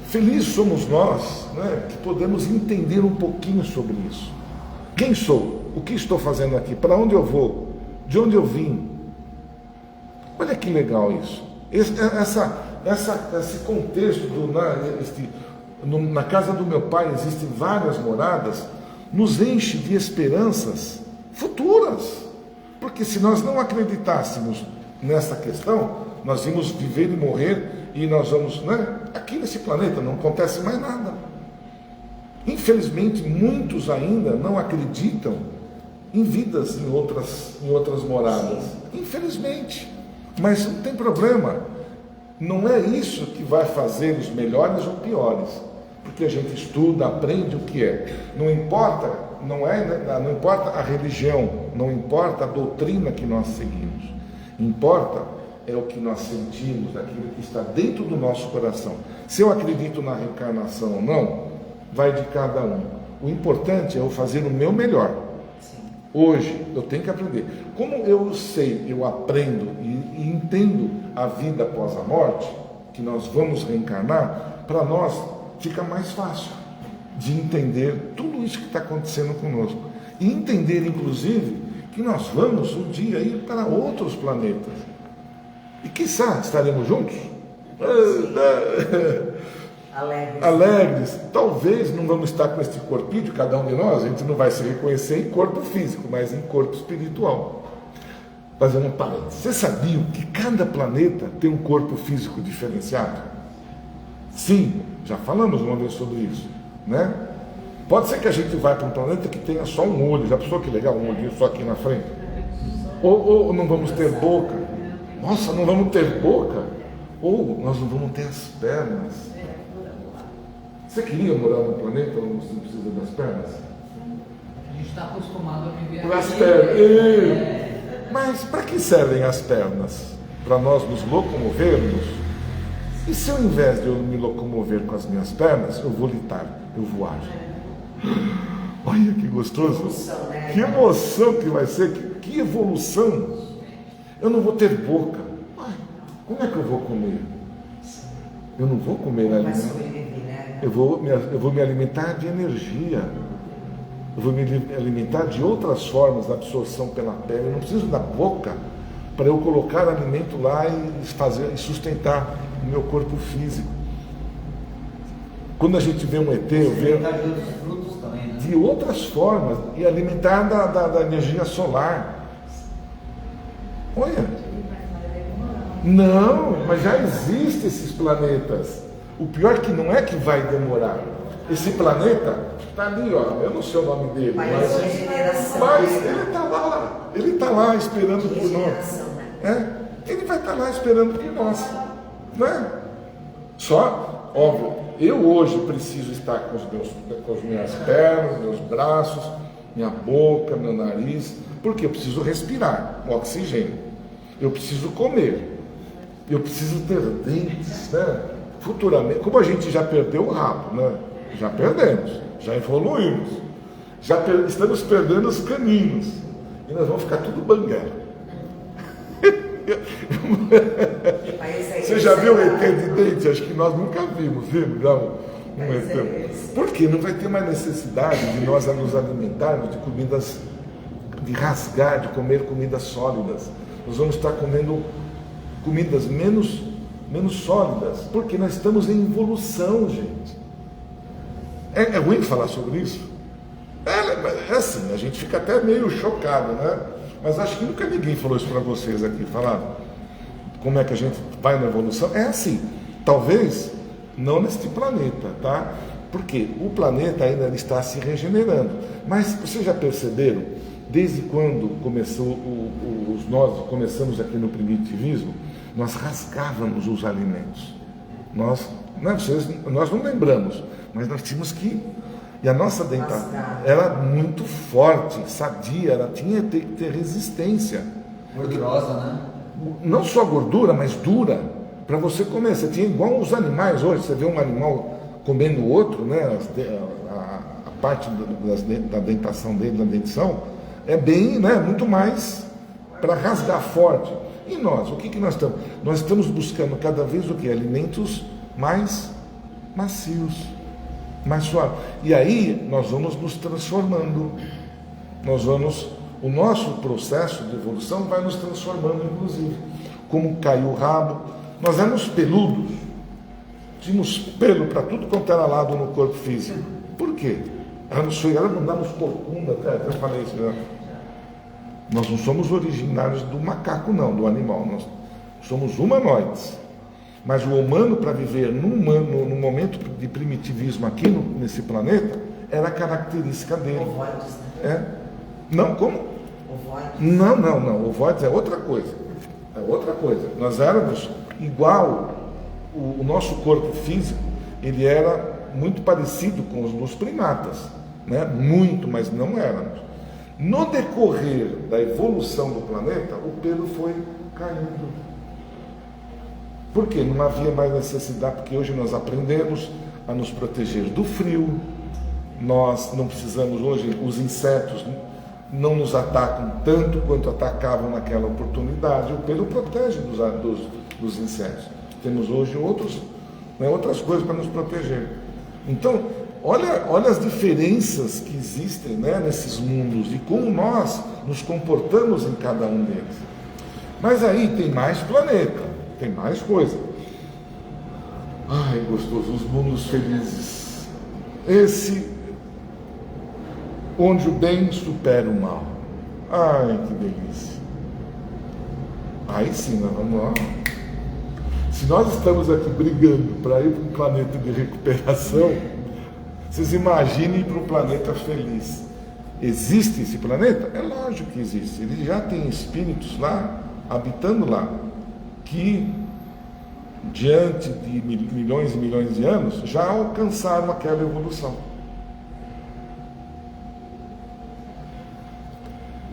[SPEAKER 3] felizes somos nós, né, que podemos entender um pouquinho sobre isso. Quem sou? O que estou fazendo aqui? Para onde eu vou? De onde eu vim? Olha que legal isso. Esse contexto na casa do meu pai existem várias moradas, nos enche de esperanças futuras. Porque se nós não acreditássemos nessa questão, nós íamos viver e morrer e nós vamos, aqui nesse planeta não acontece mais nada. Infelizmente, muitos ainda não acreditam em vidas em outras moradas. Infelizmente. Mas não tem problema. Não é isso que vai fazer os melhores ou piores. Porque a gente estuda, aprende o que é. Não importa, não importa a religião, não importa a doutrina que nós seguimos. Importa é o que nós sentimos, aquilo que está dentro do nosso coração. Se eu acredito na reencarnação ou não, vai de cada um. O importante é eu fazer o meu melhor. Hoje eu tenho que aprender. Como eu sei, eu aprendo e entendo a vida após a morte, que nós vamos reencarnar, para nós fica mais fácil de entender tudo isso que está acontecendo conosco. E entender, inclusive, que nós vamos um dia ir para outros planetas. E quiçá estaremos juntos? Alegres. Talvez não vamos estar com este corpinho de cada um de nós, a gente não vai se reconhecer em corpo físico, mas em corpo espiritual. Fazendo um parênteses. Você sabia que cada planeta tem um corpo físico diferenciado? Sim, já falamos uma vez sobre isso, né? Pode ser que a gente vá para um planeta que tenha só um olho. Já pensou que legal, um olhinho só aqui na frente? Ou não vamos ter boca? Nossa, não vamos ter boca? Ou nós não vamos ter as pernas? Você queria morar num planeta onde você não precisa das pernas?
[SPEAKER 4] A gente está acostumado a viver
[SPEAKER 3] As pernas. Mas para que servem as pernas? Para nós nos locomovermos? E se ao invés de eu me locomover com as minhas pernas, eu vou voar? Olha que gostoso! Que emoção que vai ser! Que evolução! Eu não vou ter boca. Como é que eu vou comer? Eu não vou comer alimento. Eu vou me alimentar de energia. Eu vou me alimentar de outras formas da absorção pela pele. Eu não preciso da boca para eu colocar alimento lá e sustentar o meu corpo físico. Quando a gente vê um ET, de outras formas, e alimentar da energia solar. Olha. Não, mas já existem esses planetas. O pior que não é que vai demorar. Esse planeta está ali, ó. Eu não sei o nome dele, mas ele está lá esperando por nós. Ele vai estar lá esperando por nós. Não é? Só, óbvio, eu hoje preciso estar com as minhas pernas, meus braços, minha boca, meu nariz, porque eu preciso respirar o oxigênio, eu preciso comer, eu preciso ter dentes, né? Futuramente, como a gente já perdeu o rabo, né? Já perdemos, já evoluímos, estamos perdendo os caninos, e nós vamos ficar tudo banguela. Você já viu o ET de dente? Acho que nós nunca vimos, viu? Não, por quê? Não vai ter mais necessidade de nós nos alimentarmos de comidas, de rasgar, de comer comidas sólidas. Nós vamos estar comendo comidas menos sólidas, porque nós estamos em evolução, gente. É ruim falar sobre isso? É assim, a gente fica até meio chocado, né? Mas acho que nunca ninguém falou isso para vocês aqui, falaram como é que a gente vai na evolução. É assim, talvez não neste planeta, tá? Porque o planeta ainda está se regenerando. Mas vocês já perceberam, desde quando nós começamos aqui no primitivismo, nós rasgávamos os alimentos. Nós não lembramos, mas nós tínhamos que... E a nossa dentação era muito forte, sadia, ela tinha que ter resistência.
[SPEAKER 5] Gordurosa, né?
[SPEAKER 3] Não só gordura, mas dura. Para você comer, você tinha igual os animais hoje, você vê um animal comendo o outro, né? A parte da dentação dele, da dentição, é bem, né? Muito mais para rasgar forte. E nós, o que nós estamos? Nós estamos buscando cada vez o que? Alimentos mais macios, mais suave. E aí nós vamos nos transformando. O nosso processo de evolução vai nos transformando, inclusive. Como caiu o rabo, nós éramos peludos, tínhamos pelo para tudo quanto era lado no corpo físico. Por quê? Não damos corcunda, até eu falei isso, né? Nós não somos originários do macaco, não, do animal. Nós somos humanoides. Mas o humano, para viver num momento de primitivismo aqui nesse planeta, era a característica dele.
[SPEAKER 2] Ovoides, né?
[SPEAKER 3] É? Não, como?
[SPEAKER 2] Ovoides.
[SPEAKER 3] Não. Ovoides é outra coisa. É outra coisa. Nós éramos igual, o nosso corpo físico, ele era muito parecido com os dos primatas. Né? Muito, mas não éramos. No decorrer da evolução do planeta, o pelo foi caindo. Por quê? Não havia mais necessidade, porque hoje nós aprendemos a nos proteger do frio, nós não precisamos hoje, os insetos não nos atacam tanto quanto atacavam naquela oportunidade, o pelo protege dos insetos. Temos hoje outras coisas para nos proteger. Então, olha as diferenças que existem, né, nesses mundos e como nós nos comportamos em cada um deles. Mas aí tem mais planeta. Tem mais coisa. Ai, gostoso, os mundos felizes. Esse, onde o bem supera o mal. Ai, que delícia. Aí sim, nós vamos lá. Se nós estamos aqui brigando para ir para um planeta de recuperação, vocês imaginem para um planeta feliz. Existe esse planeta? É lógico que existe. Ele já tem espíritos lá, habitando lá, que diante de milhões e milhões de anos já alcançaram aquela evolução.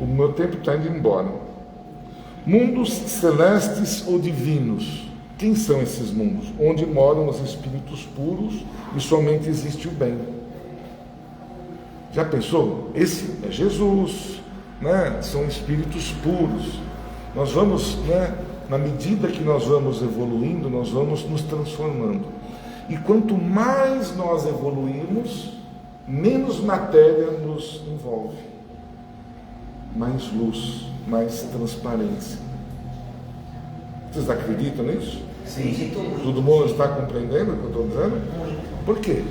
[SPEAKER 3] O meu tempo está indo embora. Mundos celestes ou divinos. Quem são esses mundos? Onde moram os espíritos puros e somente existe o bem. Já pensou? Esse é Jesus, né? São espíritos puros. Nós vamos, né? Na medida que nós vamos evoluindo, nós vamos nos transformando. E quanto mais nós evoluímos, menos matéria nos envolve. Mais luz, mais transparência. Vocês acreditam nisso?
[SPEAKER 2] Sim.
[SPEAKER 3] Todo mundo está compreendendo o que eu estou dizendo? Por quê?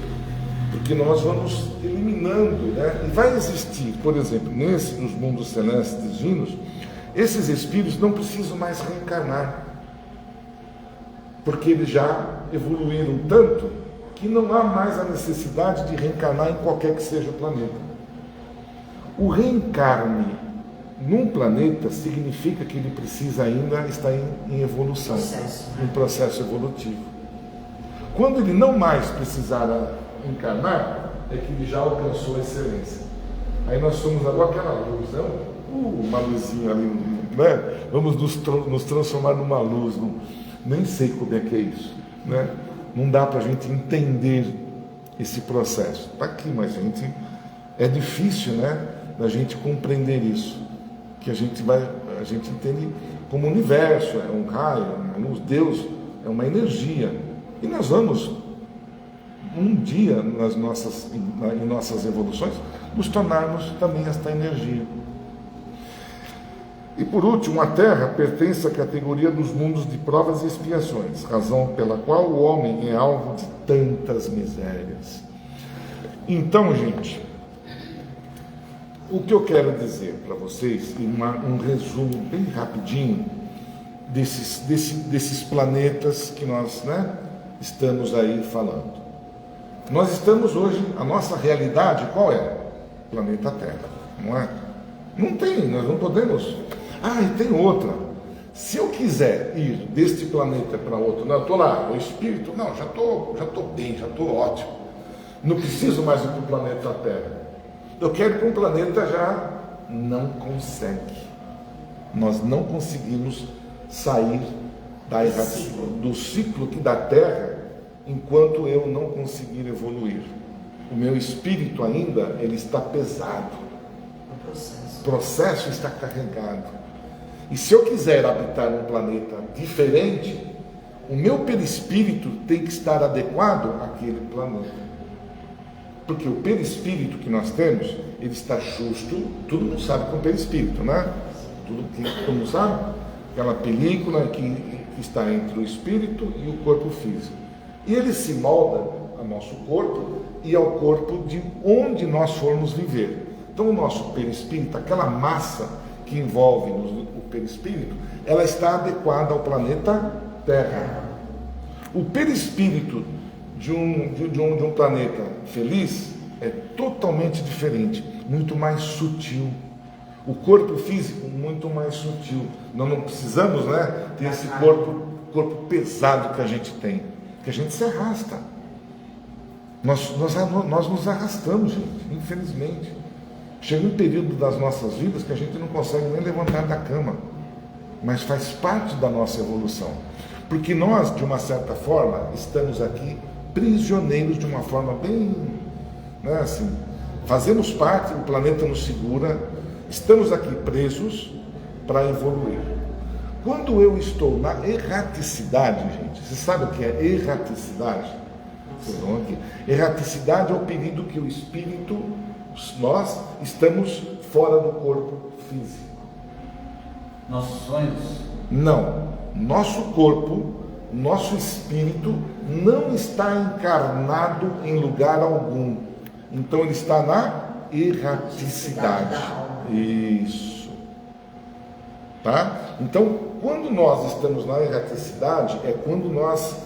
[SPEAKER 3] Porque nós vamos eliminando, né? E vai existir, por exemplo, nos mundos celestes divinos, esses espíritos não precisam mais reencarnar, porque eles já evoluíram tanto que não há mais a necessidade de reencarnar em qualquer que seja o planeta. O reencarne num planeta significa que ele precisa ainda estar em evolução, em processo evolutivo. Quando ele não mais precisar encarnar, é que ele já alcançou a excelência. Aí nós somos agora aquela luz, né? Uma luzinha ali, né? Vamos nos transformar numa luz. Nem sei como é que é isso, né? Não dá para a gente entender esse processo. Está aqui, mas é difícil, né? Da gente compreender isso. Que a gente entende como universo, é um raio, é uma luz, Deus é uma energia. E nós vamos, um dia, em nossas evoluções, nos tornarmos também esta energia. E por último, a Terra pertence à categoria dos mundos de provas e expiações, razão pela qual o homem é alvo de tantas misérias. Então, gente, o que eu quero dizer para vocês, um resumo bem rapidinho desses planetas que nós, né, estamos aí falando. Nós estamos hoje, a nossa realidade qual é? Planeta Terra, não é? Não tem, nós não podemos. E tem outra. Se eu quiser ir deste planeta para outro, não, eu estou lá, o espírito, não, já estou bem, já estou ótimo. Não preciso mais ir para o planeta Terra. Eu quero ir para um planeta já. Não consegue. Nós não conseguimos sair do ciclo que da Terra enquanto eu não conseguir evoluir. O meu espírito ainda, ele está pesado. O processo está carregado. E se eu quiser habitar um planeta diferente, o meu perispírito tem que estar adequado àquele planeta. Porque o perispírito que nós temos, ele está justo, todo mundo sabe que é um perispírito, né? Todo mundo sabe? Aquela película que está entre o espírito e o corpo físico. E ele se molda ao nosso corpo e ao corpo de onde nós formos viver. Então o nosso perispírito, aquela massa que envolve o perispírito, ela está adequada ao planeta Terra. O perispírito de um planeta feliz é totalmente diferente, muito mais sutil. O corpo físico, muito mais sutil. Nós não precisamos, né, ter esse corpo pesado que a gente tem, que a gente se arrasta. Nós nos arrastamos, gente, infelizmente. Chega um período das nossas vidas que a gente não consegue nem levantar da cama, mas faz parte da nossa evolução. Porque nós, de uma certa forma, estamos aqui prisioneiros de uma forma bem, né, assim, fazemos parte, o planeta nos segura, estamos aqui presos para evoluir. Quando eu estou na erraticidade, gente, você sabe o que é erraticidade? Vocês vão aqui. Erraticidade é o período que o espírito, nós estamos fora do corpo físico.
[SPEAKER 5] Nossos sonhos?
[SPEAKER 3] Não. Nosso corpo, nosso espírito não está encarnado em lugar algum. Então ele está na erraticidade. Isso. Tá? Então, quando nós estamos na erraticidade, é quando nós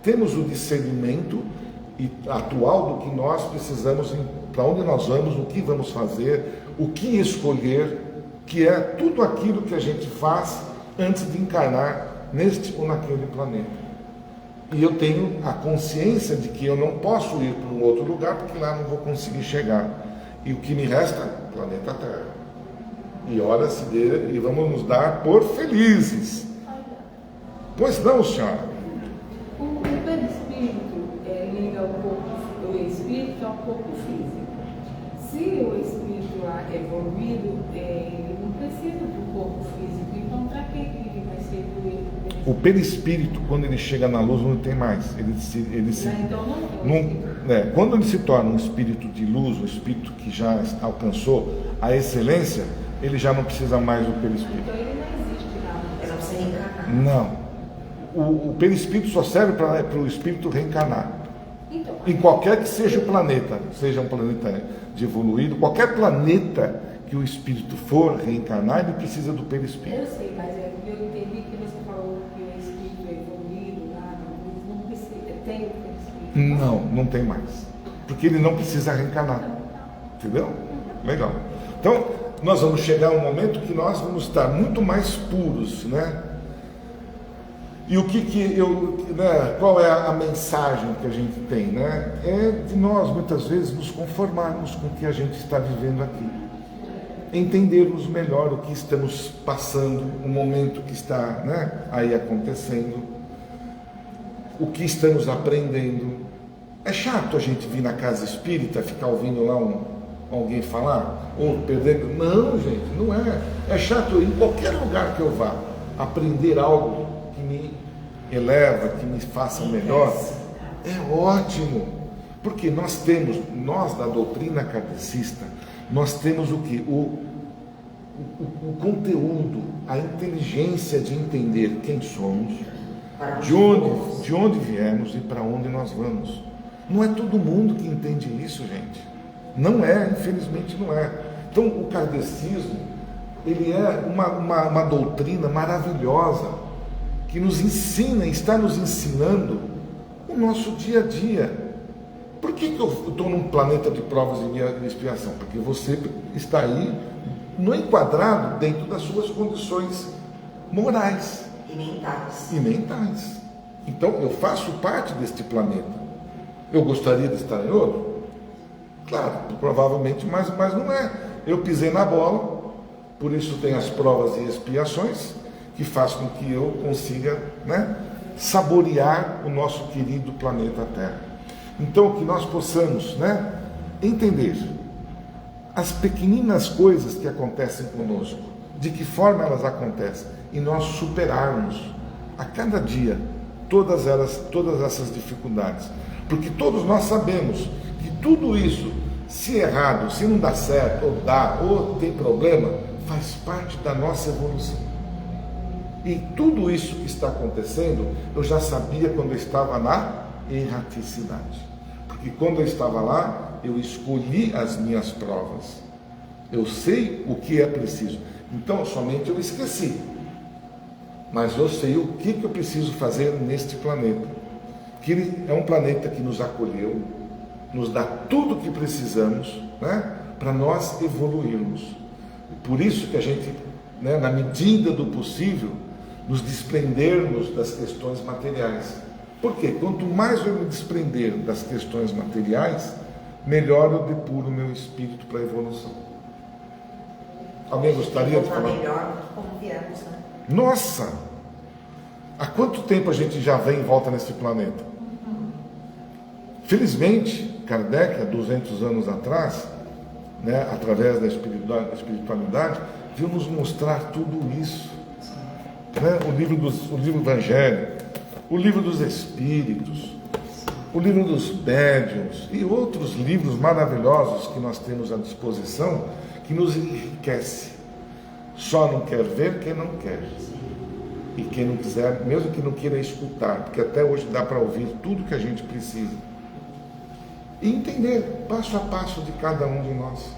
[SPEAKER 3] temos o discernimento atual do que nós precisamos, para onde nós vamos, o que vamos fazer, o que escolher, que é tudo aquilo que a gente faz antes de encarnar neste ou naquele planeta. E eu tenho a consciência de que eu não posso ir para um outro lugar, porque lá não vou conseguir chegar. E o que me resta? Planeta Terra. E ora se dê, e vamos nos dar por felizes. Pois não, senhora?
[SPEAKER 6] O perispírito liga o corpo, o espírito ao corpo físico. Se o espírito é evoluído, ele não precisa do corpo físico. Então, para que ele vai ser doído?
[SPEAKER 3] O perispírito, quando ele chega na luz, não tem mais. Quando ele se torna um espírito de luz, um espírito que já alcançou a excelência, ele já não precisa mais do perispírito.
[SPEAKER 6] Então ele não existe nada.
[SPEAKER 2] Ele não precisa reencarnar.
[SPEAKER 3] Não. O perispírito só serve para o espírito reencarnar.
[SPEAKER 6] Então,
[SPEAKER 3] Em qualquer que seja o planeta, seja um planeta de evoluído, qualquer planeta que o espírito for reencarnar, ele precisa do perispírito.
[SPEAKER 6] eu sei, mas eu entendi que você falou que o espírito é evoluído, não precisa, tem o perispírito.
[SPEAKER 3] Não tem mais. Porque ele não precisa reencarnar. Entendeu? Legal. Então, nós vamos chegar a um momento que nós vamos estar muito mais puros, né? E o qual é a mensagem que a gente tem, né? É de nós, muitas vezes, nos conformarmos com o que a gente está vivendo aqui. Entendermos melhor o que estamos passando, o momento que está, né, aí acontecendo, o que estamos aprendendo. É chato a gente vir na casa espírita, ficar ouvindo lá alguém falar, ou perder. Não, gente, não é. É chato eu, em qualquer lugar que eu vá, aprender algo que me eleva, que me faça melhor. É ótimo. Porque nós da doutrina kardecista, nós temos o que? O conteúdo, a inteligência de entender quem somos, de onde viemos e para onde nós vamos. Não é todo mundo que entende isso, gente. Não é, infelizmente não é. Então o kardecismo, ele é uma doutrina maravilhosa, que nos ensina, está nos ensinando o nosso dia a dia. Por que eu estou num planeta de provas e expiação? Porque você está aí no enquadrado dentro das suas condições morais
[SPEAKER 2] e
[SPEAKER 3] mentais. Então eu faço parte deste planeta. Eu gostaria de estar em outro? Claro, provavelmente, mas não é. Eu pisei na bola, por isso tem as provas e expiações que fazem com que eu consiga, né, saborear o nosso querido planeta Terra. Então, que nós possamos, né, entender as pequeninas coisas que acontecem conosco, de que forma elas acontecem, e nós superarmos a cada dia todas essas dificuldades. Porque todos nós sabemos que tudo isso, se errado, se não dá certo, ou dá, ou tem problema, faz parte da nossa evolução. E tudo isso que está acontecendo, eu já sabia quando eu estava na erraticidade. Porque quando eu estava lá, eu escolhi as minhas provas. Eu sei o que é preciso. Então, somente eu esqueci. Mas eu sei o que eu preciso fazer neste planeta. Que ele é um planeta que nos acolheu, nos dá tudo o que precisamos, né, para nós evoluirmos. Por isso que a gente, né, na medida do possível, nos desprendermos das questões materiais. Por quê? Quanto mais eu me desprender das questões materiais, melhor eu depuro o meu espírito para a evolução. Alguém gostaria de falar?
[SPEAKER 2] Melhor como viemos, né?
[SPEAKER 3] Nossa! Há quanto tempo a gente já vem e volta nesse planeta? Felizmente, Kardec, há 200 anos atrás, né, através da espiritualidade, veio nos mostrar tudo isso. Né? O livro Evangelho, o livro dos Espíritos, o livro dos Médiuns e outros livros maravilhosos que nós temos à disposição, que nos enriquece. Só não quer ver quem não quer. E quem não quiser, mesmo que não queira escutar, porque até hoje dá para ouvir tudo que a gente precisa. E entender, passo a passo de cada um de nós.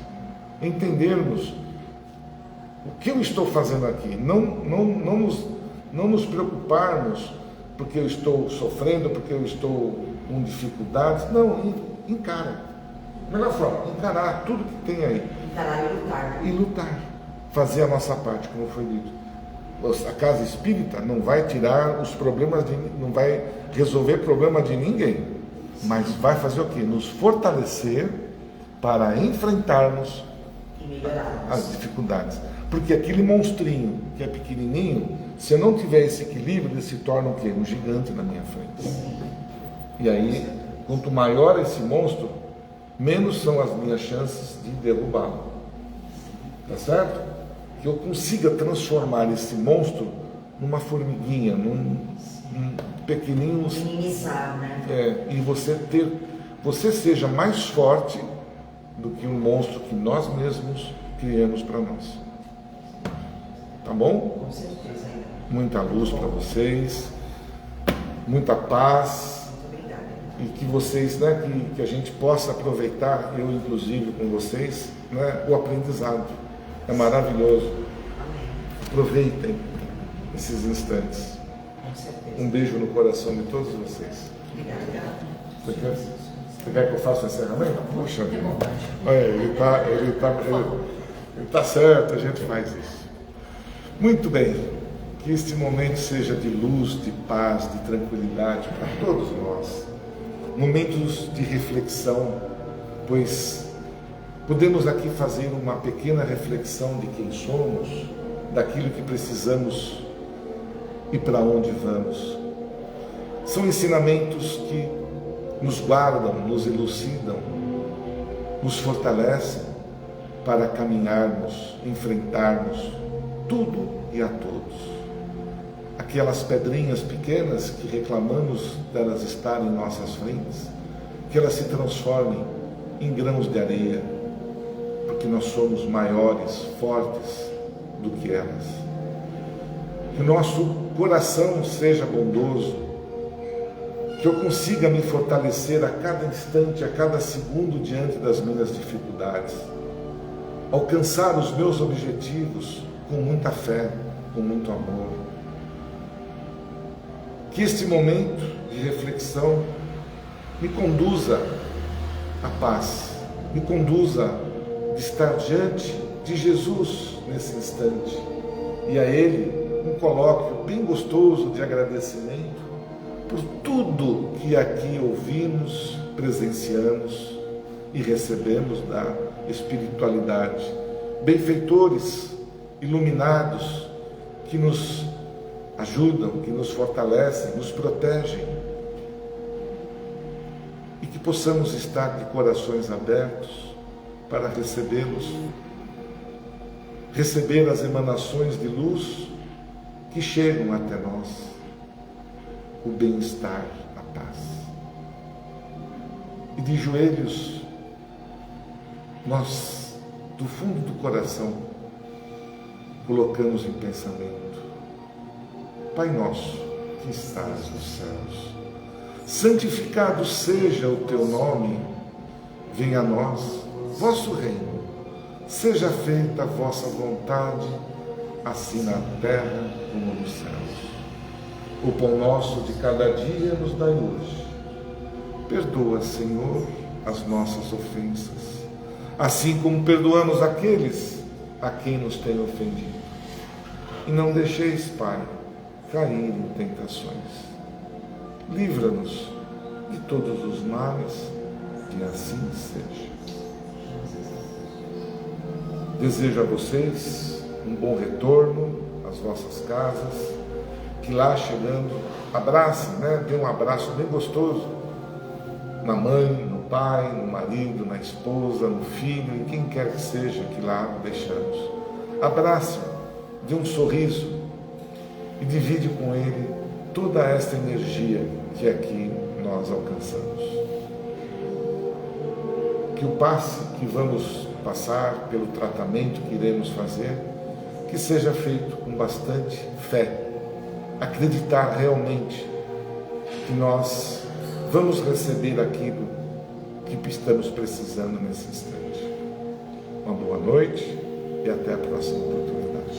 [SPEAKER 3] Entendermos o que eu estou fazendo aqui. Não nos preocuparmos porque eu estou sofrendo, porque eu estou com dificuldades. Não, encara. Melhor forma, encarar tudo que tem aí.
[SPEAKER 2] Encarar e lutar.
[SPEAKER 3] E lutar. Fazer a nossa parte, como foi dito. A casa espírita não vai tirar os problemas, não vai resolver problema de ninguém. Mas vai fazer o quê? Nos fortalecer para enfrentarmos as dificuldades. Porque aquele monstrinho que é pequenininho, se eu não tiver esse equilíbrio, ele se torna o quê? Um gigante na minha frente. E aí, quanto maior esse monstro, menos são as minhas chances de derrubá-lo. Tá certo? Que eu consiga transformar esse monstro numa formiguinha, num pequenininho...
[SPEAKER 2] Minimizar, né?
[SPEAKER 3] E você seja mais forte do que um monstro que nós mesmos criamos para nós. Tá bom?
[SPEAKER 2] Com certeza.
[SPEAKER 3] Muita luz para vocês, muita paz.
[SPEAKER 2] Muito obrigada.
[SPEAKER 3] E que vocês, né, que a gente possa aproveitar, eu inclusive com vocês, né, o aprendizado. É maravilhoso.
[SPEAKER 2] Amém.
[SPEAKER 3] Aproveitem esses instantes.
[SPEAKER 2] Com certeza.
[SPEAKER 3] Um beijo no coração de todos vocês.
[SPEAKER 2] Obrigada.
[SPEAKER 3] Você quer que eu faça o encerramento? Puxa vida. Olha, Está certo, a gente faz isso. Muito bem, que este momento seja de luz, de paz, de tranquilidade para todos nós. Momentos de reflexão, pois podemos aqui fazer uma pequena reflexão de quem somos, daquilo que precisamos e para onde vamos. São ensinamentos que nos guardam, nos elucidam, nos fortalecem para caminharmos, enfrentarmos tudo e a todos. Aquelas pedrinhas pequenas que reclamamos delas estarem em nossas frentes, que elas se transformem em grãos de areia, porque nós somos maiores, fortes do que elas. Que o nosso coração seja bondoso, que eu consiga me fortalecer a cada instante, a cada segundo diante das minhas dificuldades, alcançar os meus objetivos com muita fé, com muito amor. Que este momento de reflexão me conduza à paz, me conduza a estar diante de Jesus nesse instante e a Ele um colóquio bem gostoso de agradecimento por tudo que aqui ouvimos, presenciamos e recebemos da espiritualidade. Benfeitores iluminados que nos ajudam, que nos fortalecem, nos protegem e que possamos estar de corações abertos para recebê-los, receber as emanações de luz que chegam até nós, o bem-estar, a paz. E de joelhos, nós, do fundo do coração, colocamos em pensamento: Pai nosso que estás nos céus, santificado seja o teu nome, venha a nós vosso reino, seja feita a vossa vontade, assim na terra como nos céus. O pão nosso de cada dia nos dai hoje. Perdoa, Senhor, as nossas ofensas, assim como perdoamos aqueles a quem nos têm ofendido. E não deixeis, Pai, cair em tentações. Livra-nos de todos os males, que assim seja. Desejo a vocês um bom retorno às vossas casas, que lá chegando, abracem, dê um abraço bem gostoso na mãe, no pai, no marido, na esposa, no filho, em quem quer que seja que lá deixamos. Abrace, dê um sorriso e divide com ele toda esta energia que aqui nós alcançamos. Que o passe que vamos passar, pelo tratamento que iremos fazer, que seja feito com bastante fé, acreditar realmente que nós vamos receber aquilo que estamos precisando nesse instante. Uma boa noite e até a próxima oportunidade.